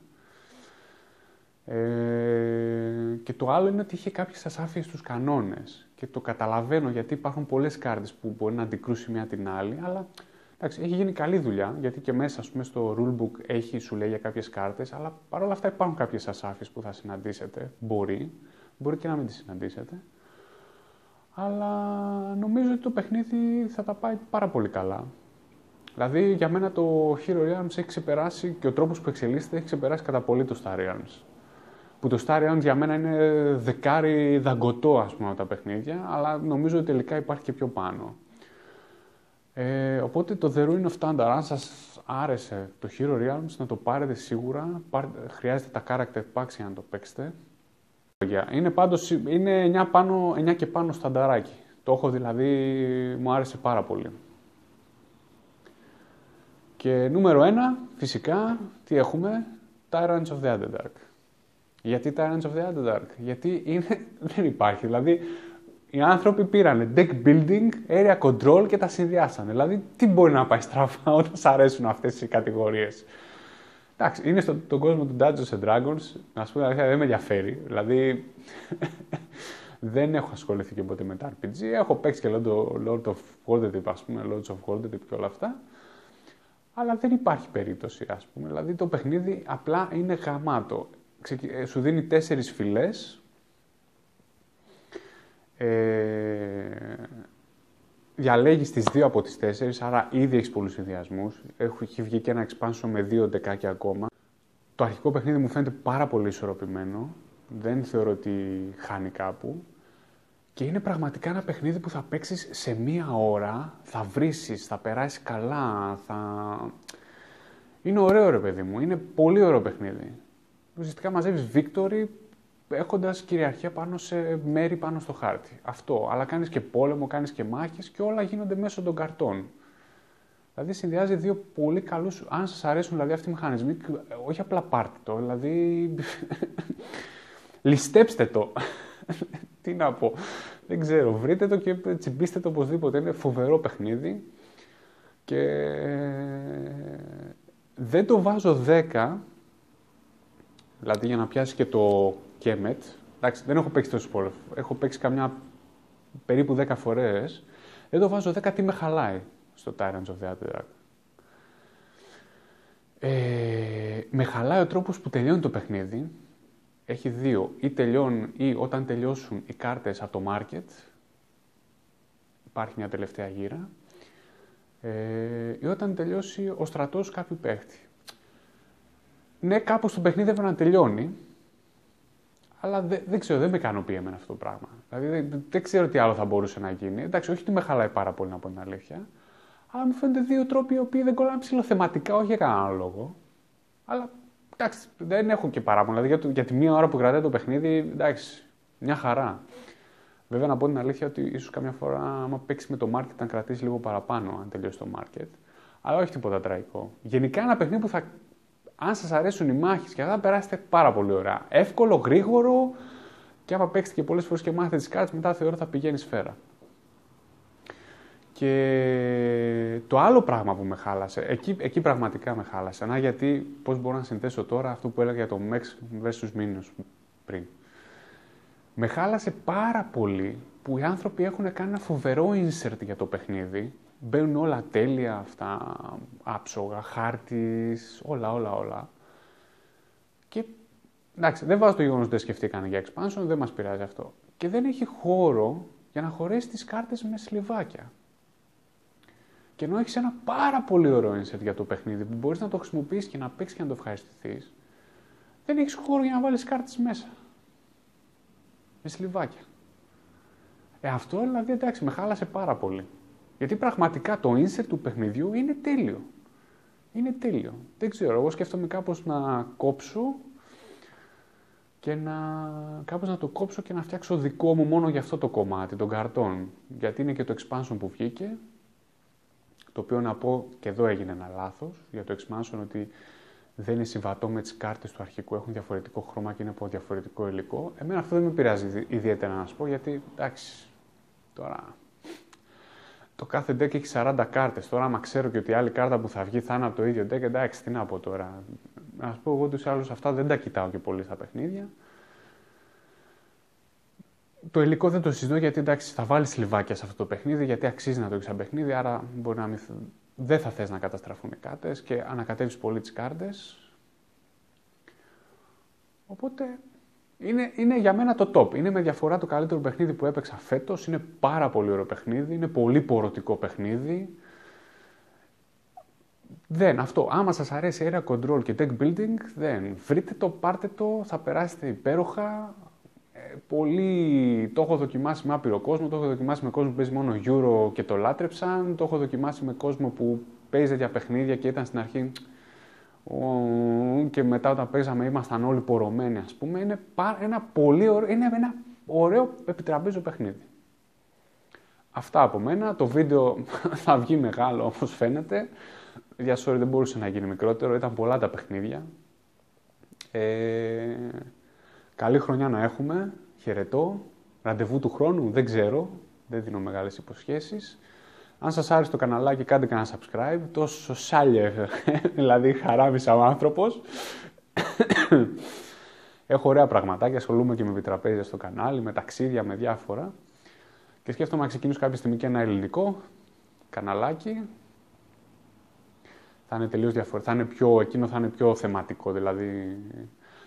Και το άλλο είναι ότι είχε κάποιες ασάφειες στους κανόνες και το καταλαβαίνω γιατί υπάρχουν πολλές κάρτες που μπορεί να αντικρούσει μία την άλλη, αλλά εντάξει, έχει γίνει καλή δουλειά γιατί και μέσα ας πούμε, στο rulebook σου λέει για κάποιες κάρτες, αλλά παρόλα αυτά υπάρχουν κάποιες ασάφειες που θα συναντήσετε, μπορεί και να μην τις συναντήσετε, αλλά νομίζω ότι το παιχνίδι θα τα πάει πάρα πολύ καλά. Δηλαδή για μένα το Hero Realms έχει ξεπεράσει και ο τρόπος που εξελίσσεται έχει ξεπεράσει κατά πολύ το Star Realms. Που το Star Realms για μένα είναι δεκάρι δαγκωτό, ας πούμε, τα παιχνίδια, αλλά νομίζω ότι τελικά υπάρχει και πιο πάνω. Οπότε το The Ruin of Thunder, αν σας άρεσε το Hero Realms, να το πάρετε σίγουρα. Χρειάζεται τα character packs για να το παίξετε. Είναι 9 και πάνω στανταράκι. Το έχω δηλαδή, μου άρεσε πάρα πολύ. Και νούμερο 1, φυσικά, τι έχουμε, Tyrants of the Underdark. Γιατί Tyrants of the Underdark? Γιατί δεν υπάρχει. Δηλαδή, οι άνθρωποι πήρανε deck building, area control και τα συνδυάσανε. Δηλαδή, τι μπορεί να πάει στραβά όταν σας αρέσουν αυτές οι κατηγορίες? Εντάξει, είναι στον κόσμο του Dungeons and Dragons, να σου πω αλήθεια, δεν με ενδιαφέρει. Δηλαδή, δεν έχω ασχοληθεί και ποτέ με τα RPG. Έχω παίξει και Lord of Waterdeep, ας πούμε, Lords of Waterdeep και όλα αυτά. Αλλά δεν υπάρχει περίπτωση, ας πούμε. Δηλαδή, το παιχνίδι απλά είναι γαμάτο. Σου δίνει 4 φυλές. Διαλέγεις τις 2 από τις 4, άρα ήδη έχεις πολλούς συνδυασμούς. Έχει βγει και ένα expansion με 2 ντεκάκια ακόμα. Το αρχικό παιχνίδι μου φαίνεται πάρα πολύ ισορροπημένο. Δεν θεωρώ ότι χάνει κάπου. Και είναι πραγματικά ένα παιχνίδι που θα παίξεις σε μία ώρα, θα βρήσεις, θα περάσεις καλά, Είναι ωραίο ρε παιδί μου, είναι πολύ ωραίο παιχνίδι. Ουσιαστικά μαζεύεις victory έχοντας κυριαρχία πάνω σε μέρη πάνω στο χάρτη. Αυτό, αλλά κάνεις και πόλεμο, κάνεις και μάχες και όλα γίνονται μέσω των καρτών. Δηλαδή συνδυάζει δύο πολύ καλούς, αν σας αρέσουν δηλαδή αυτοί οι μηχανισμοί, όχι απλά πάρτε το, δηλαδή ληστέψτε το. Τι να πω, δεν ξέρω, βρείτε το και τσιμπήστε το οπωσδήποτε, είναι φοβερό παιχνίδι και δεν το βάζω 10, δηλαδή για να πιάσει και το Kemet. Εντάξει, δεν έχω παίξει τόσο πολύ, έχω παίξει καμιά περίπου 10 φορές, δεν το βάζω 10, τι με χαλάει στο Tyrants of the Underdark. Με χαλάει ο τρόπος που τελειώνει το παιχνίδι. Έχει δύο, ή τελειώνουν ή όταν τελειώσουν οι κάρτες από το market, υπάρχει μια τελευταία γύρα, ή όταν τελειώσει ο στρατός κάποιου παίχτη. Ναι, κάπως το παιχνίδι έπρεπε να τελειώνει, αλλά δεν ξέρω, δεν με ικανοποιεί εμένα αυτό το πράγμα. Δηλαδή δεν ξέρω τι άλλο θα μπορούσε να γίνει. Εντάξει, όχι ότι με χαλάει πάρα πολύ, να πω την αλήθεια, αλλά μου φαίνονται δύο τρόποι οι οποίοι δεν κολλάνε ψηλοθεματικά, όχι για κανέναν λόγο. Αλλά εντάξει, δεν έχω και παράπονα. Δηλαδή για τη μία ώρα που κρατάει το παιχνίδι, εντάξει, μια χαρά. Βέβαια, να πω την αλήθεια ότι ίσως καμιά φορά, άμα παίξει με το market, να κρατήσει λίγο παραπάνω, αν τελειώσει το market. Αλλά όχι τίποτα τραγικό. Γενικά, ένα παιχνίδι που αν σας αρέσουν οι μάχες και θα περάσετε πάρα πολύ ωραία. Εύκολο, γρήγορο και άμα παίξετε και πολλές φορές και μάθετε τις κάρτες, μετά θεωρώ θα πηγαίνει σφαίρα. Και το άλλο πράγμα που με χάλασε, εκεί πραγματικά με χάλασε, γιατί πώς μπορώ να συνθέσω τώρα αυτό που έλεγα για το Mex vs Minions πριν. Με χάλασε πάρα πολύ που οι άνθρωποι έχουν κάνει ένα φοβερό insert για το παιχνίδι. Μπαίνουν όλα τέλεια αυτά, άψογα, χάρτης, όλα. Και εντάξει, δεν βάζω το γεγονός ότι δεν σκεφτήκανε για expansion, δεν μας πειράζει αυτό. Και δεν έχει χώρο για να χωρέσει τις κάρτες με σλιβάκια. Και ενώ έχεις ένα πάρα πολύ ωραίο insert για το παιχνίδι που μπορείς να το χρησιμοποιήσεις και να παίξεις και να το ευχαριστηθείς, δεν έχεις χώρο για να βάλεις κάρτες μέσα. Με σλιβάκια. Αυτό δηλαδή εντάξει με χάλασε πάρα πολύ. Γιατί πραγματικά το insert του παιχνιδιού είναι τέλειο. Είναι τέλειο. Δεν ξέρω, εγώ σκέφτομαι κάπως να κόψω και κάπως να το κόψω και να φτιάξω δικό μου μόνο για αυτό το κομμάτι, των καρτών. Γιατί είναι και το expansion που βγήκε, το οποίο να πω και εδώ έγινε ένα λάθος για το expansion, ότι δεν είναι συμβατό με τις κάρτες του αρχικού, έχουν διαφορετικό χρώμα και είναι από διαφορετικό υλικό. Εμένα αυτό δεν με πειράζει ιδιαίτερα να σας πω, γιατί εντάξει, τώρα το κάθε deck έχει 40 κάρτες. Τώρα, άμα ξέρω και ότι η άλλη κάρτα που θα βγει θα είναι από το ίδιο deck, εντάξει, τι να πω τώρα. Να σας πω, εγώ τους άλλους αυτά δεν τα κοιτάω και πολύ στα παιχνίδια. Το υλικό δεν το συζητώ γιατί εντάξει, θα βάλεις σλιβάκια σε αυτό το παιχνίδι, γιατί αξίζει να το έχεις σαν παιχνίδι, άρα μπορεί να μην. Δεν θα θες να καταστραφούν οι κάρτες και ανακατεύεις πολύ τις κάρτες. Οπότε είναι για μένα το top. Είναι με διαφορά το καλύτερο παιχνίδι που έπαιξα φέτος. Είναι πάρα πολύ ωραίο παιχνίδι. Είναι πολύ πορωτικό παιχνίδι. Αυτό. Άμα σας αρέσει area control και deck building, βρείτε το, πάρτε το, θα περάσετε υπέροχα. Το έχω δοκιμάσει με άπειρο κόσμο, το έχω δοκιμάσει με κόσμο που παίζει μόνο Euro και το λάτρεψαν, το έχω δοκιμάσει με κόσμο που παίζει για παιχνίδια και ήταν στην αρχή και μετά όταν παίζαμε ήμασταν όλοι πορωμένοι, ας πούμε. Είναι ένα πολύ ωραίο, είναι ένα ωραίο επιτραπέζιο παιχνίδι. Αυτά από μένα. Το βίντεο θα βγει μεγάλο όπως φαίνεται. Sorry, δεν μπορούσε να γίνει μικρότερο, ήταν πολλά τα παιχνίδια. Καλή χρονιά να έχουμε. Χαιρετώ. Ραντεβού του χρόνου, δεν ξέρω. Δεν δίνω μεγάλες υποσχέσεις. Αν σας άρεσε το καναλάκι, κάντε κανένα subscribe. Τόσο σάλιε, δηλαδή χαράμισα ο άνθρωπος. Έχω ωραία πραγματάκια, ασχολούμαι και με επιτραπέζια στο κανάλι, με ταξίδια, με διάφορα. Και σκέφτομαι να ξεκινήσω κάποια στιγμή και ένα ελληνικό καναλάκι. Θα είναι τελείως διαφορετικό. Εκείνο θα είναι πιο θεματικό, δηλαδή.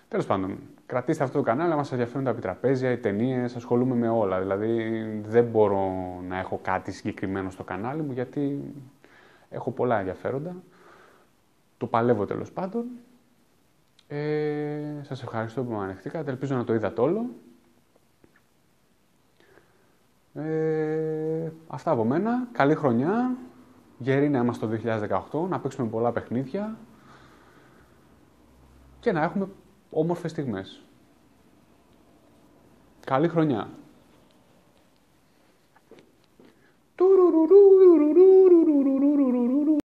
Τέλος πάντων, κρατήστε αυτό το κανάλι, άμα σας ενδιαφέρουν τα επιτραπέζια, οι ταινίες, ασχολούμαι με όλα. Δηλαδή, δεν μπορώ να έχω κάτι συγκεκριμένο στο κανάλι μου, γιατί έχω πολλά ενδιαφέροντα. Το παλεύω τέλος πάντων. Σας ευχαριστώ που με ανεχτήκατε. Ελπίζω να το είδατε όλο. Αυτά από μένα. Καλή χρονιά. Γεροί να είμαστε το 2018. Να παίξουμε πολλά παιχνίδια. Και να έχουμε όμορφες στιγμές. Καλή χρονιά. Τουρουρουρου.